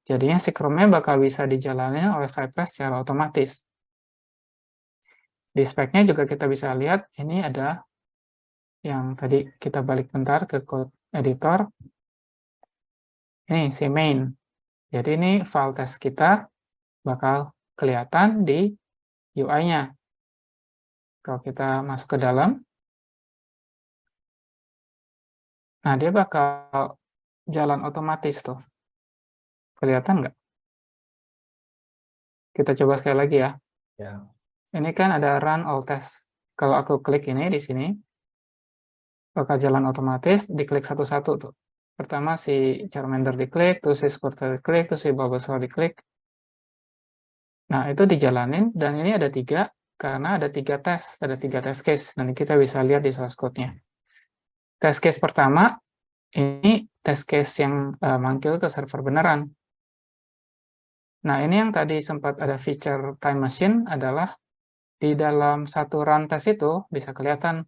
Jadinya si Chrome-nya bakal bisa dijalani oleh Cypress secara otomatis. Di spek-nya juga kita bisa lihat, ini ada yang tadi kita balik bentar ke code editor. Ini si main. Jadi ini file test kita bakal kelihatan di UI-nya. Kalau kita masuk ke dalam, nah dia bakal jalan otomatis tuh. Kelihatan nggak? Kita coba sekali lagi ya. Ya. Ini kan ada run all test. Kalau aku klik ini di sini, bakal jalan otomatis, diklik satu-satu tuh. Pertama si Charmander diklik, terus si Squirtle diklik, terus si Bulbasaur diklik. Nah, itu dijalanin, dan ini ada 3, karena ada 3 tes, ada 3 test case. Nanti kita bisa lihat di source code-nya. Test case pertama, ini test case yang manggil ke server beneran. Nah, ini yang tadi sempat ada feature time machine adalah di dalam satu run test itu bisa kelihatan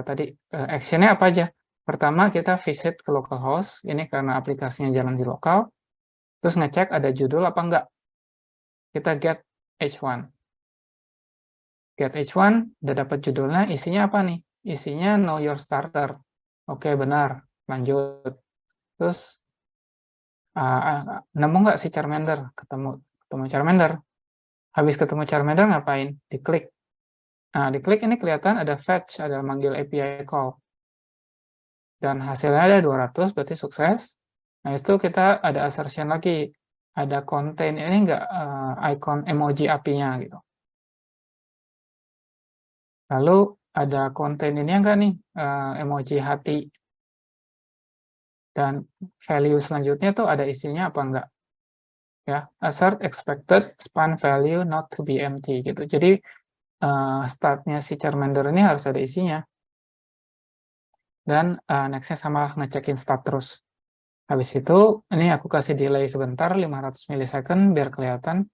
tadi action-nya apa aja. Pertama, kita visit ke localhost, ini karena aplikasinya jalan di lokal, terus ngecek ada judul apa enggak. Kita get h1. Get h1, udah dapat judulnya, isinya apa nih? Isinya know your starter. Oke, benar, lanjut. Terus, nemu nggak si Charmander? Ketemu Charmander. Habis ketemu Charmander ngapain? Diklik. Nah, diklik ini kelihatan ada fetch, ada manggil API call. Dan hasilnya ada 200, berarti sukses. Nah, itu kita ada assertion lagi. Ada contain ini enggak icon emoji apinya gitu. Lalu ada contain ini enggak nih emoji hati. Dan value selanjutnya tuh ada isinya apa enggak. Ya, assert expected span value not to be empty gitu. Jadi startnya si Charmander ini harus ada isinya. Dan next-nya sama ngecekin start terus. Habis itu, ini aku kasih delay sebentar, 500 millisecond, biar kelihatan.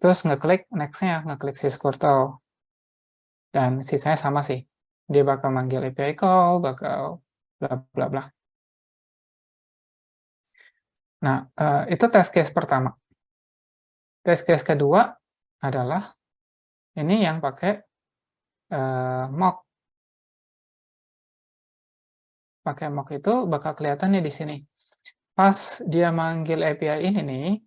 Terus ngeklik next-nya, ngeklik si Squirtle. Dan sisanya sama sih. Dia bakal manggil API call, bakal bla bla bla. Nah, itu test case pertama. Test case kedua adalah ini yang pakai mock. Pakai mock itu bakal kelihatan nih di sini. Pas dia manggil API ini nih,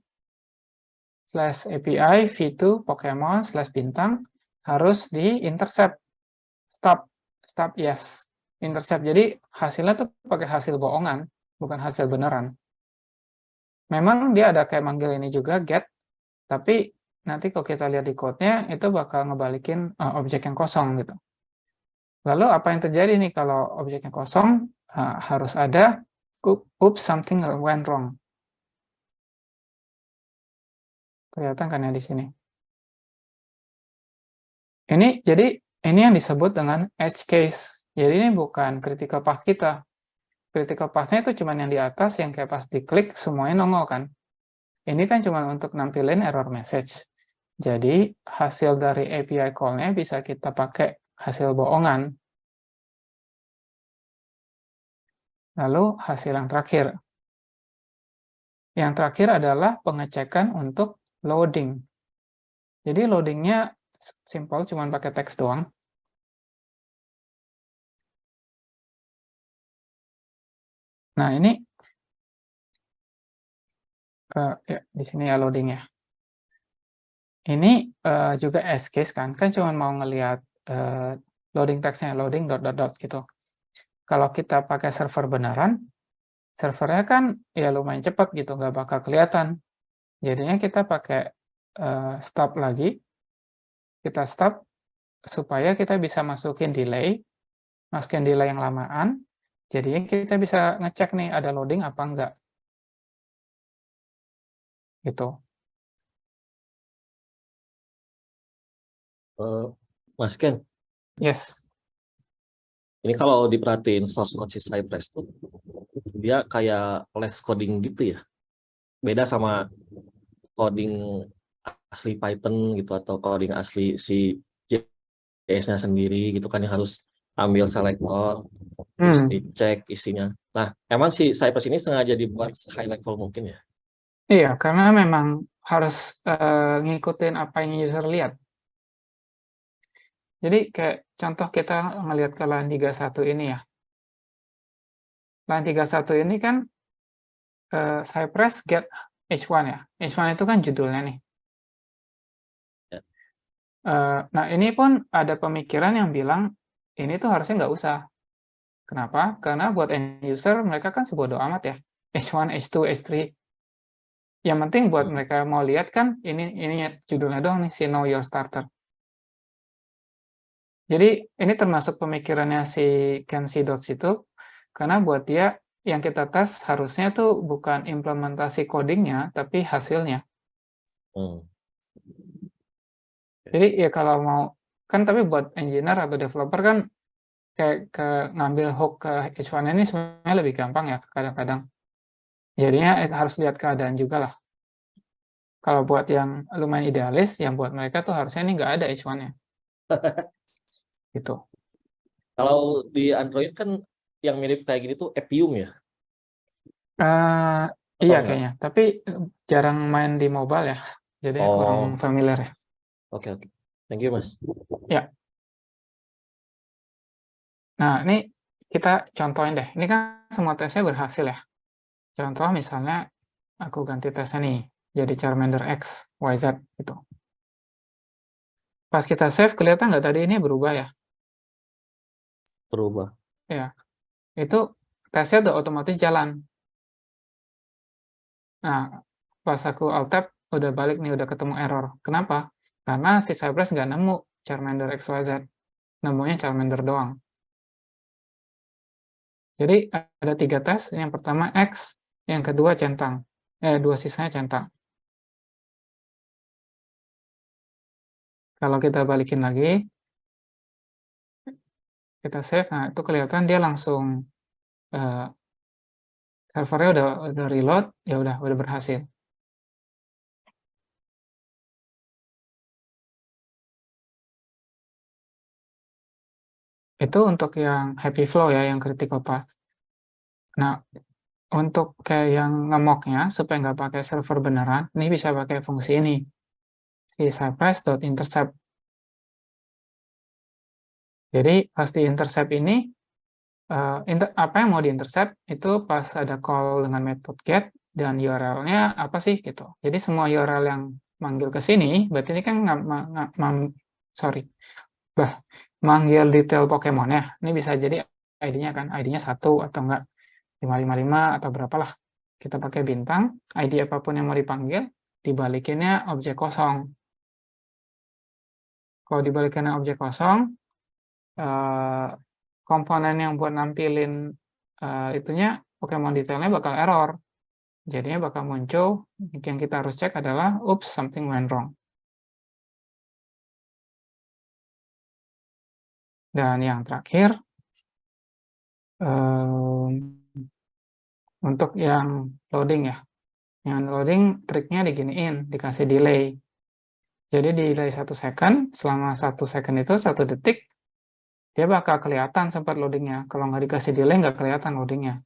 /API v2 Pokemon /bintang harus di intercept. Stop yes. Intercept. Jadi hasilnya tuh pakai hasil bohongan, bukan hasil beneran. Memang dia ada kayak manggil ini juga get, tapi nanti kalau kita lihat di code-nya itu bakal ngebalikin objek yang kosong gitu. Lalu apa yang terjadi nih kalau objeknya kosong? Harus ada oops something went wrong. Kelihatan kan ya di sini. Jadi ini yang disebut dengan edge case. Jadi ini bukan critical path kita. critical path-nya itu cuma yang di atas, yang kayak pas diklik semuanya nongol kan. Ini kan cuma untuk nampilin error message. Jadi hasil dari API call-nya bisa kita pakai hasil bohongan. Lalu hasil yang terakhir. Yang terakhir adalah pengecekan untuk loading. Jadi loadingnya simple, cuma pakai teks doang. Nah ini ya, di sini ya loadingnya. Ini juga as case kan cuma mau ngelihat loading teksnya, loading dot gitu. Kalau kita pakai server beneran, servernya kan ya lumayan cepat gitu, nggak bakal kelihatan. Jadinya kita pakai stop lagi, kita stop supaya kita bisa masukin delay yang lamaan, jadinya kita bisa ngecek nih ada loading apa enggak. Gitu. Mas Ken, Yes. ini kalau diperhatiin source code si Cypress tuh, dia kayak less coding gitu ya. Beda sama coding asli Python gitu, atau coding asli si JS-nya sendiri gitu kan, yang harus ambil selector, terus dicek isinya. Nah, emang si Cypress ini sengaja dibuat high level mungkin ya? Iya, karena memang harus ngikutin apa yang user lihat. Jadi kayak contoh kita ngelihat ke line 31 ini ya. Line 31 ini kan Cypress get H1 ya. H1 itu kan judulnya nih. Ya. Nah ini pun ada pemikiran yang bilang ini tuh harusnya nggak usah. Kenapa? Karena buat end user mereka kan sebodo amat ya. H1, H2, H3. Yang penting buat mereka mau lihat kan ini judulnya doang nih, si Know Your Starter. Jadi ini termasuk pemikirannya si Ken Dots itu, karena buat dia yang kita tes harusnya tuh bukan implementasi codingnya, tapi hasilnya. Jadi ya kalau mau, kan tapi buat engineer atau developer kan kayak ngambil hook ke H1 ini sebenarnya lebih gampang ya kadang-kadang. Jadinya harus lihat keadaan juga lah. Kalau buat yang lumayan idealis, yang buat mereka tuh harusnya ini nggak ada H1-nya. Gitu. Kalau di Android kan yang mirip kayak gini tuh Appium ya? Iya enggak? kayaknya, tapi jarang main di mobile ya, jadi kurang familiar ya. Oke. Thank you, Mas. Ya. Nah, ini kita contohin deh. Ini kan semua tesnya berhasil ya. Contoh misalnya aku ganti tesnya nih, jadi Charmander X, YZ gitu. Pas kita save, kelihatan nggak tadi ini berubah ya? Berubah. Ya, itu tesnya udah otomatis jalan. Nah, pas aku Alt-Tab, udah balik nih, udah ketemu error. Kenapa? Karena si Cypress nggak nemu Charmander XYZ. Nemunya Charmander doang. Jadi ada 3 tes, yang pertama X, yang kedua centang. 2 sisanya centang. Kalau kita balikin lagi, kita save, nah itu kelihatan dia langsung servernya udah reload, ya udah berhasil. Itu untuk yang happy flow ya, yang critical path. Nah, untuk kayak yang nge-mock-nya supaya nggak pakai server beneran, ini bisa pakai fungsi ini, si cypress.intercept. Jadi pas di intercept ini, apa yang mau di-intercept itu pas ada call dengan method get dan URL-nya apa sih gitu. Jadi semua URL yang manggil ke sini, berarti ini kan manggil detail Pokemon ya. Ini bisa jadi ID-nya kan, ID-nya 1 atau enggak 555 atau berapalah. Kita pakai bintang, ID apapun yang mau dipanggil, dibalikinnya objek kosong. Kalau dibalikinnya objek kosong, komponen yang buat nampilin itunya Pokemon detailnya bakal error. Jadinya bakal muncul, yang kita harus cek adalah, oops, something went wrong. Dan yang terakhir, untuk yang loading ya. Yang loading triknya diginiin, dikasih delay. Jadi delay 1 second, selama 1 second itu 1 detik, dia bakal kelihatan sempat loadingnya. Kalau nggak dikasih delay, nggak kelihatan loadingnya.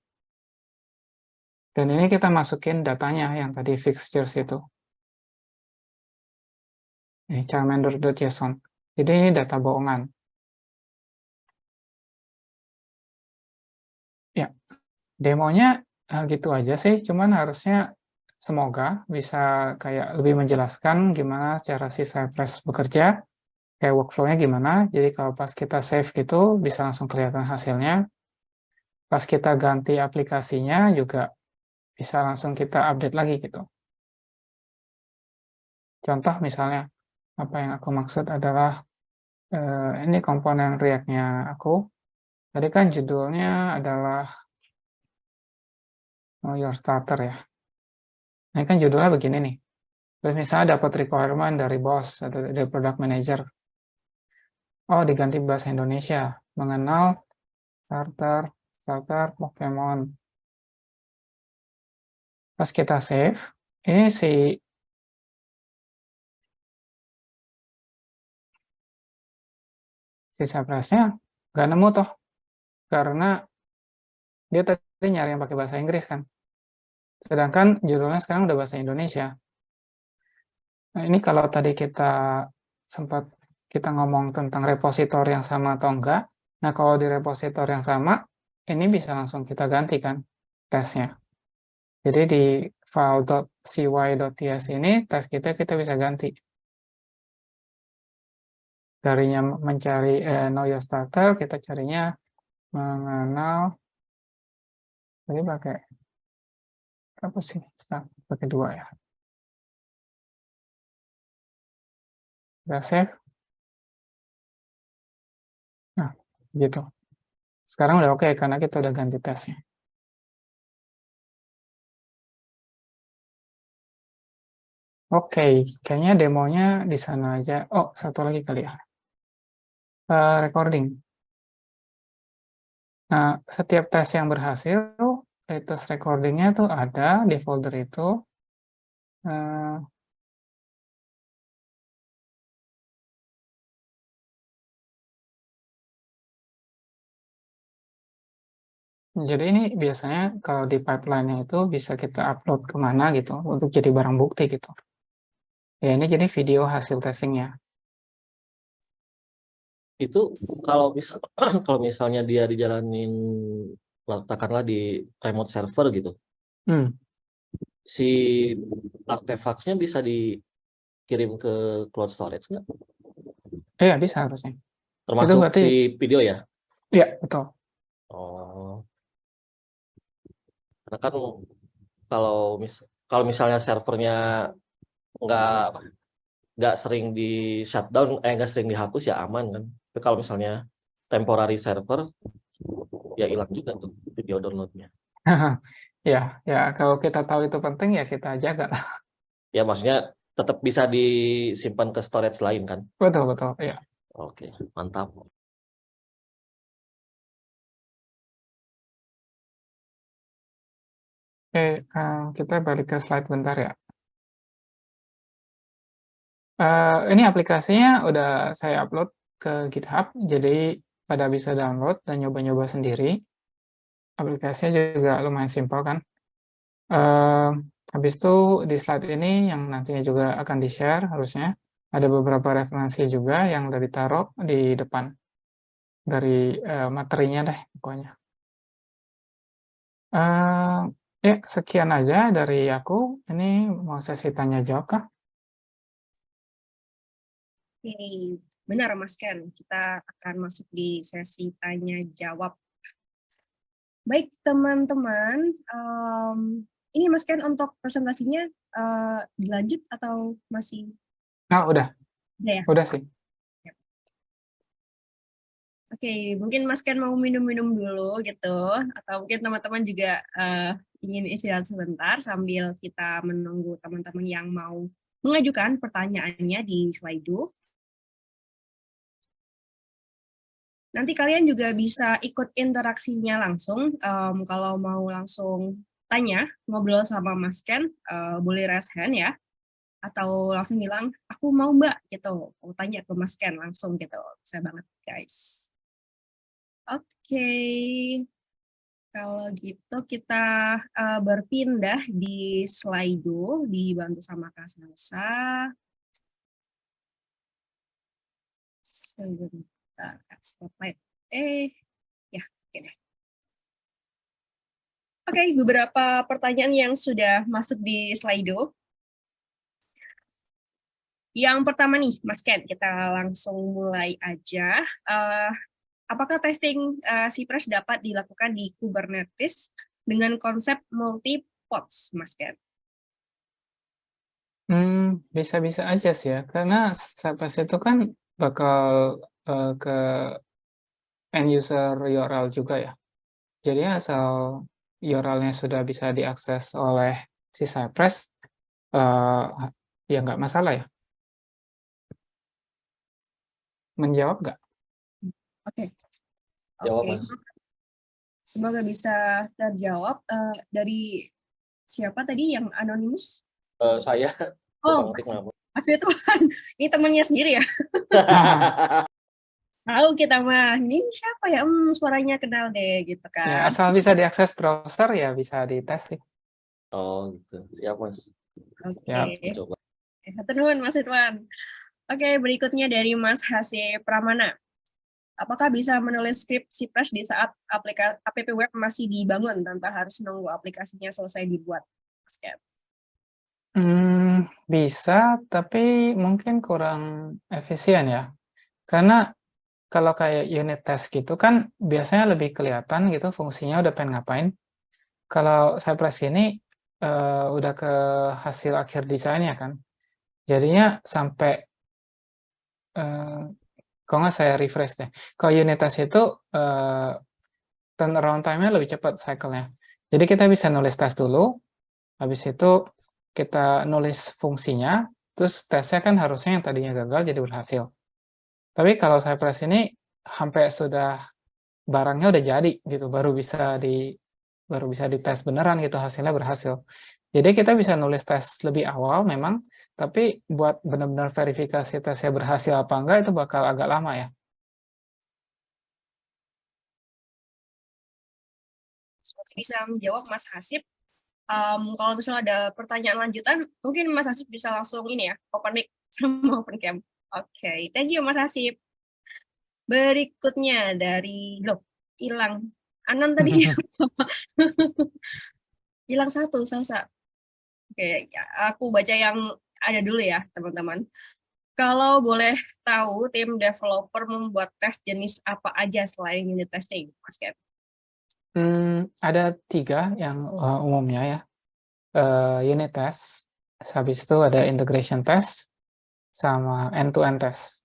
Dan ini kita masukin datanya yang tadi fixtures itu. Ini Charmander.json. Jadi ini data bohongan. Ya, demonya gitu aja sih, cuman harusnya semoga bisa kayak lebih menjelaskan gimana cara si Cypress bekerja, kayak workflow-nya gimana. Jadi kalau pas kita save gitu bisa langsung kelihatan hasilnya. Pas kita ganti aplikasinya juga bisa langsung kita update lagi gitu. Contoh misalnya, apa yang aku maksud adalah ini komponen React-nya aku. Tadi kan judulnya adalah Know Your Starter ya. Ini kan judulnya begini nih. Terus misalnya dapat requirement dari bos atau dari product manager. Oh, diganti bahasa Indonesia. Mengenal starter Pokemon. Pas kita save, ini si Cypress-nya nggak nemu toh. Karena dia tadi nyari yang pakai bahasa Inggris kan. Sedangkan judulnya sekarang udah bahasa Indonesia. Nah, ini kalau tadi sempat kita ngomong tentang repositor yang sama atau enggak. Nah, kalau di repositor yang sama, ini bisa langsung kita ganti kan tesnya. Jadi di file.cy.ts ini tes kita bisa ganti. Darinya mencari know your starter, kita carinya mengenal. Jadi pakai apa sih? Pakai 2 ya. Udah save. Nah, gitu. Sekarang udah oke karena kita udah ganti tesnya. Oke, kayaknya demonya di sana aja. Oh, satu lagi kali ya. Recording. Nah, setiap tes yang berhasil, latest recordingnya tuh ada di folder itu. Jadi ini biasanya kalau di pipeline-nya itu bisa kita upload kemana gitu untuk jadi barang bukti gitu. Ya ini jadi video hasil testingnya. Itu kalau kalau misalnya dia dijalanin katakanlah di remote server gitu, si artefaknya bisa dikirim ke cloud storage nggak? Iya bisa harusnya. Termasuk berarti, si video ya? Iya betul. Oh, karena kan kalau misalnya servernya nggak sering di shutdown, nggak sering dihapus ya aman kan. Tapi kalau misalnya temporary server, ya hilang juga tuh video downloadnya. Ya kalau kita tahu itu penting ya kita jaga lah. Ya maksudnya tetap bisa disimpan ke storage lain kan? Betul ya. Oke, mantap. Oke, kita balik ke slide bentar ya. Ini aplikasinya udah saya upload ke GitHub, jadi pada bisa download dan nyoba-nyoba sendiri. Aplikasinya juga lumayan simpel kan. Habis itu di slide ini yang nantinya juga akan di-share harusnya ada beberapa referensi juga yang udah ditaruh di depan dari materinya deh pokoknya. Ya sekian aja dari aku. Ini mau sesi tanya jawab kah? Oke, benar Mas Ken. Kita akan masuk di sesi tanya jawab. Baik teman-teman, ini Mas Ken untuk presentasinya dilanjut atau masih? Nah, udah Ya? Udah sih. Oke, mungkin Mas Ken mau minum-minum dulu gitu, atau mungkin teman-teman juga ingin istirahat sebentar sambil kita menunggu teman-teman yang mau mengajukan pertanyaannya di Slido. Nanti kalian juga bisa ikut interaksinya langsung, kalau mau langsung tanya, ngobrol sama Mas Ken, boleh raise hand ya, atau langsung bilang, aku mau Mbak, gitu. Mau tanya ke Mas Ken langsung gitu, bisa banget guys. Oke, kalau gitu kita berpindah di Slido, dibantu sama Kak Salsa. Sebentar, spotlight. Ya, oke deh. Oke, beberapa pertanyaan yang sudah masuk di Slido. Yang pertama nih, Mas Ken, kita langsung mulai aja. Apakah testing Cypress dapat dilakukan di Kubernetes dengan konsep multi-pods, Mas Ken? Bisa-bisa aja sih ya, karena Cypress itu kan bakal ke end user URL juga ya. Jadi asal URL-nya sudah bisa diakses oleh si Cypress, ya nggak masalah ya. Menjawab nggak? Oke. Jawab, Oke, Mas. semoga bisa terjawab. Dari siapa tadi yang anonimus? Saya Oh, Bang Rik, Mas Ridwan. Ini temannya sendiri ya? Tahu kita mah, ini siapa ya? Suaranya kenal deh, gitu Ya, kan. asal bisa diakses browser ya bisa dites sih. Oh gitu, siap Mas. Oke. Ya. Coba. Teman Mas Ridwan. Oke, berikutnya dari Mas Hase Pramana. Apakah bisa menulis skrip Cypress di saat app web masih dibangun tanpa harus nunggu aplikasinya selesai dibuat? Mas Ken? Bisa, tapi mungkin kurang efisien ya. Karena kalau kayak unit test gitu kan biasanya lebih kelihatan gitu fungsinya udah pengen ngapain. Kalau Cypress ini udah ke hasil akhir desainnya kan. Jadinya sampai kalau nggak saya refresh deh. Kalau unit test itu turnaround time-nya lebih cepat cycle-nya. Jadi kita bisa nulis tes dulu, habis itu kita nulis fungsinya, terus tesnya kan harusnya yang tadinya gagal jadi berhasil. Tapi kalau Cypress ini sampai sudah barangnya udah jadi gitu, baru bisa dites beneran gitu hasilnya berhasil. Jadi kita bisa nulis tes lebih awal memang, tapi buat benar-benar verifikasi tesnya berhasil apa enggak itu bakal agak lama ya. Semoga bisa menjawab Mas Hasib. Kalau misalnya ada pertanyaan lanjutan, mungkin Mas Hasib bisa langsung ini ya, open mic sama open cam. Oke, thank you Mas Hasib. Berikutnya dari, hilang. Anan tadi hilang satu, Salsa. Oke, ya, aku baca yang ada dulu ya, teman-teman. Kalau boleh tahu, tim developer membuat tes jenis apa aja selain unit testing, Mas Ken? Ada 3 yang umumnya ya. Unit test, habis itu ada integration test, sama end-to-end test.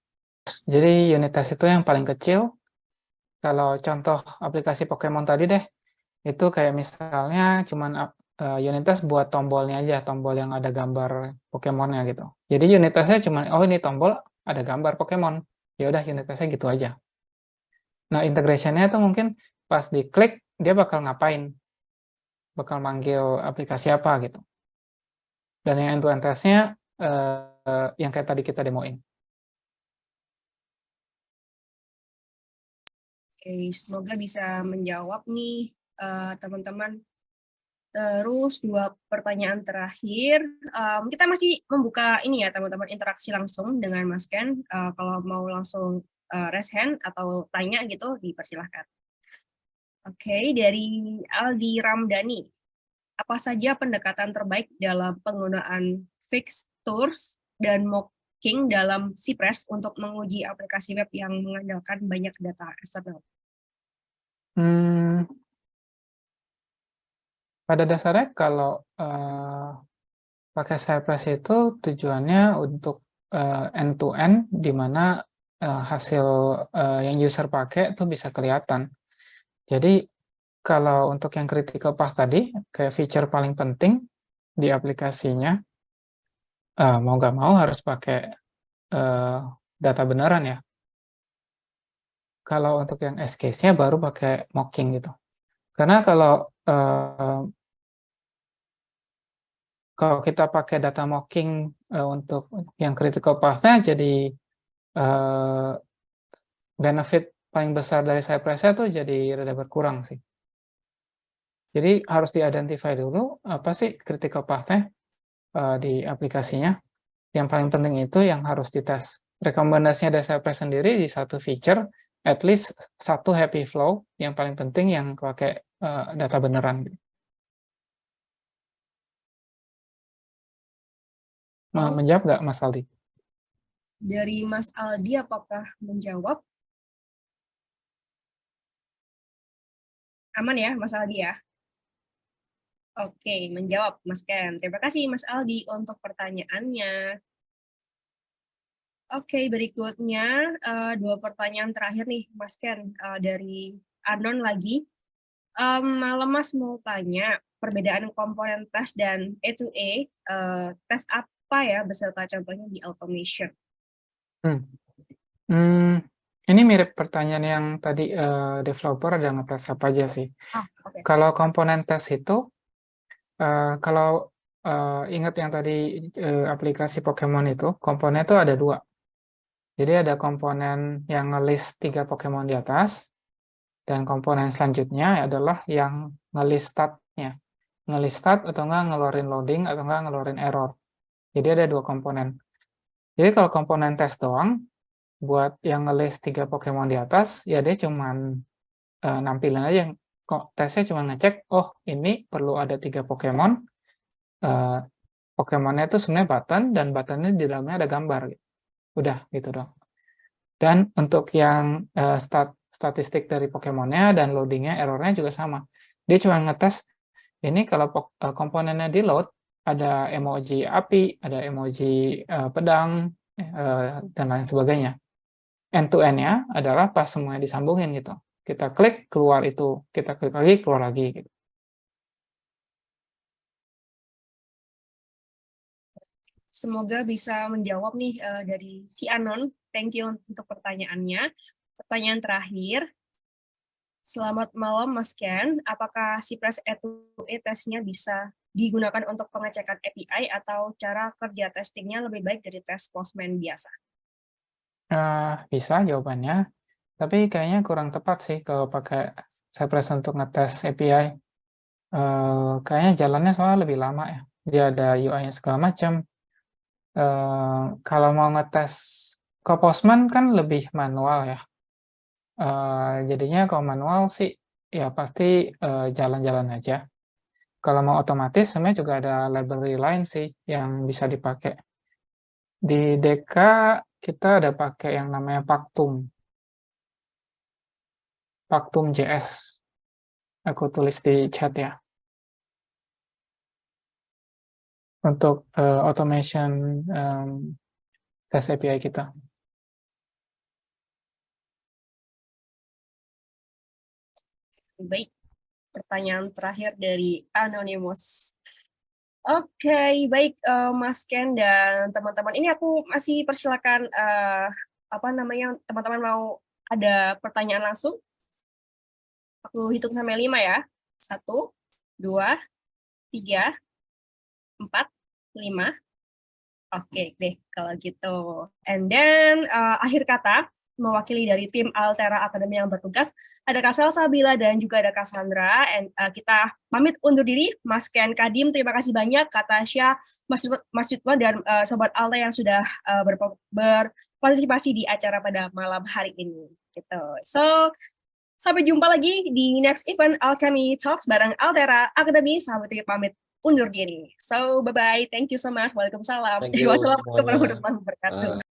Jadi unit test itu yang paling kecil. Kalau contoh aplikasi Pokemon tadi deh, itu kayak misalnya cuman unit test buat tombolnya aja, tombol yang ada gambar Pokemonnya gitu. Jadi unit testnya cuma, oh ini tombol ada gambar Pokemon, ya udah unit testnya gitu aja. Nah integrationnya tuh mungkin pas diklik dia bakal ngapain, bakal manggil aplikasi apa gitu. Dan yang end-to-end testnya yang kayak tadi kita demoin. Oke, semoga bisa menjawab nih teman-teman. Terus 2 pertanyaan terakhir, kita masih membuka ini ya teman-teman, interaksi langsung dengan Mas Ken. Kalau mau langsung raise hand atau tanya gitu, dipersilahkan. Oke, dari Aldi Ramdhani. Apa saja pendekatan terbaik dalam penggunaan fixtures dan mocking dalam Cypress untuk menguji aplikasi web yang mengandalkan banyak data eksternal? Pada dasarnya kalau pakai Cypress itu tujuannya untuk end-to-end, di mana hasil yang user pakai itu bisa kelihatan. Jadi kalau untuk yang critical path tadi, kayak feature paling penting di aplikasinya, mau nggak mau harus pakai data beneran ya. Kalau untuk yang edge case-nya baru pakai mocking gitu. Karena kalau kalau kita pakai data mocking untuk yang critical path-nya, jadi benefit paling besar dari Cypress-nya tuh jadi rada berkurang sih. Jadi harus di-identify dulu apa sih critical path-nya di aplikasinya. Yang paling penting itu yang harus dites. Rekomendasinya dari Cypress sendiri di satu feature, at least satu happy flow, yang paling penting yang pakai data beneran. Menjawab nggak Mas Aldi? Dari Mas Aldi, apakah menjawab? Aman ya, Mas Aldi ya? Oke, menjawab Mas Ken. Terima kasih Mas Aldi untuk pertanyaannya. Oke, berikutnya dua pertanyaan terakhir nih, Mas Ken, dari Anon lagi. Malam Mas mau tanya, perbedaan komponen tes dan A2A, tes apa ya beserta contohnya di automation? Ini mirip pertanyaan yang tadi developer ada ngetes apa aja sih. Okay. Kalau komponen tes itu, kalau ingat yang tadi aplikasi Pokemon itu, komponen itu ada dua. Jadi ada komponen yang nge-list 3 Pokemon di atas, dan komponen selanjutnya adalah yang nge-list stat-nya. Nge-list stat atau nggak ngeluarin loading atau nggak ngeluarin error. Jadi ada dua komponen. Jadi kalau komponen tes doang, buat yang nge-list 3 Pokemon di atas, ya dia cuman nampilin aja. Kok tesnya cuma ngecek, oh ini perlu ada 3 Pokemon. Pokemonnya itu sebenarnya button, dan buttonnya di dalamnya ada gambar. Udah gitu dong. Dan untuk yang statistik dari Pokemonnya dan loadingnya, errornya juga sama. Dia cuma ngetes, ini kalau komponennya di load, ada emoji api, ada emoji pedang, dan lain sebagainya. End-to-end-nya adalah pas semuanya disambungin gitu. Kita klik, keluar itu. Kita klik lagi, keluar lagi. Gitu. Semoga bisa menjawab nih dari si Anon. Thank you untuk pertanyaannya. Pertanyaan terakhir. Selamat malam Mas Ken. Apakah Cypress A2A tesnya bisa digunakan untuk pengecekan API atau cara kerja testingnya lebih baik dari tes Postman biasa? Bisa jawabannya, tapi kayaknya kurang tepat sih kalau pakai Cypress untuk ngetes API. Kayaknya jalannya soalnya lebih lama ya. Dia ada UI-nya segala macam. Kalau mau ngetes ke Postman kan lebih manual ya. Jadinya kalau manual sih ya pasti jalan-jalan aja. Kalau mau otomatis sebenarnya juga ada library lain sih yang bisa dipakai. Di DK kita ada pakai yang namanya Pactum. Pactum.js. Aku tulis di chat ya. Untuk automation tes API kita. Baik, pertanyaan terakhir dari Anonymous. Oke, baik Mas Ken dan teman-teman. Ini aku masih persilakan teman-teman mau ada pertanyaan langsung? Aku hitung sampai 5 ya. 1, 2, 3, 4, 5. Oke deh kalau gitu. And then akhir kata mewakili dari tim Altera Academy yang bertugas ada Kak Salsabila dan juga ada Kak Sandra. And kita pamit undur diri. Mas Ken Kadim, terima kasih banyak. Kak Tasya, Mas Ridwan dan Sobat Alta yang sudah berpartisipasi di acara pada malam hari ini. Gitu. So sampai jumpa lagi di next event Alchemy Talks bareng Altera Academy. Sampai pamit undur diri. So, bye-bye. Thank you so much. Waalaikumsalam. Thank you Wassalamualaikum semuanya. warahmatullahi wabarakatuh.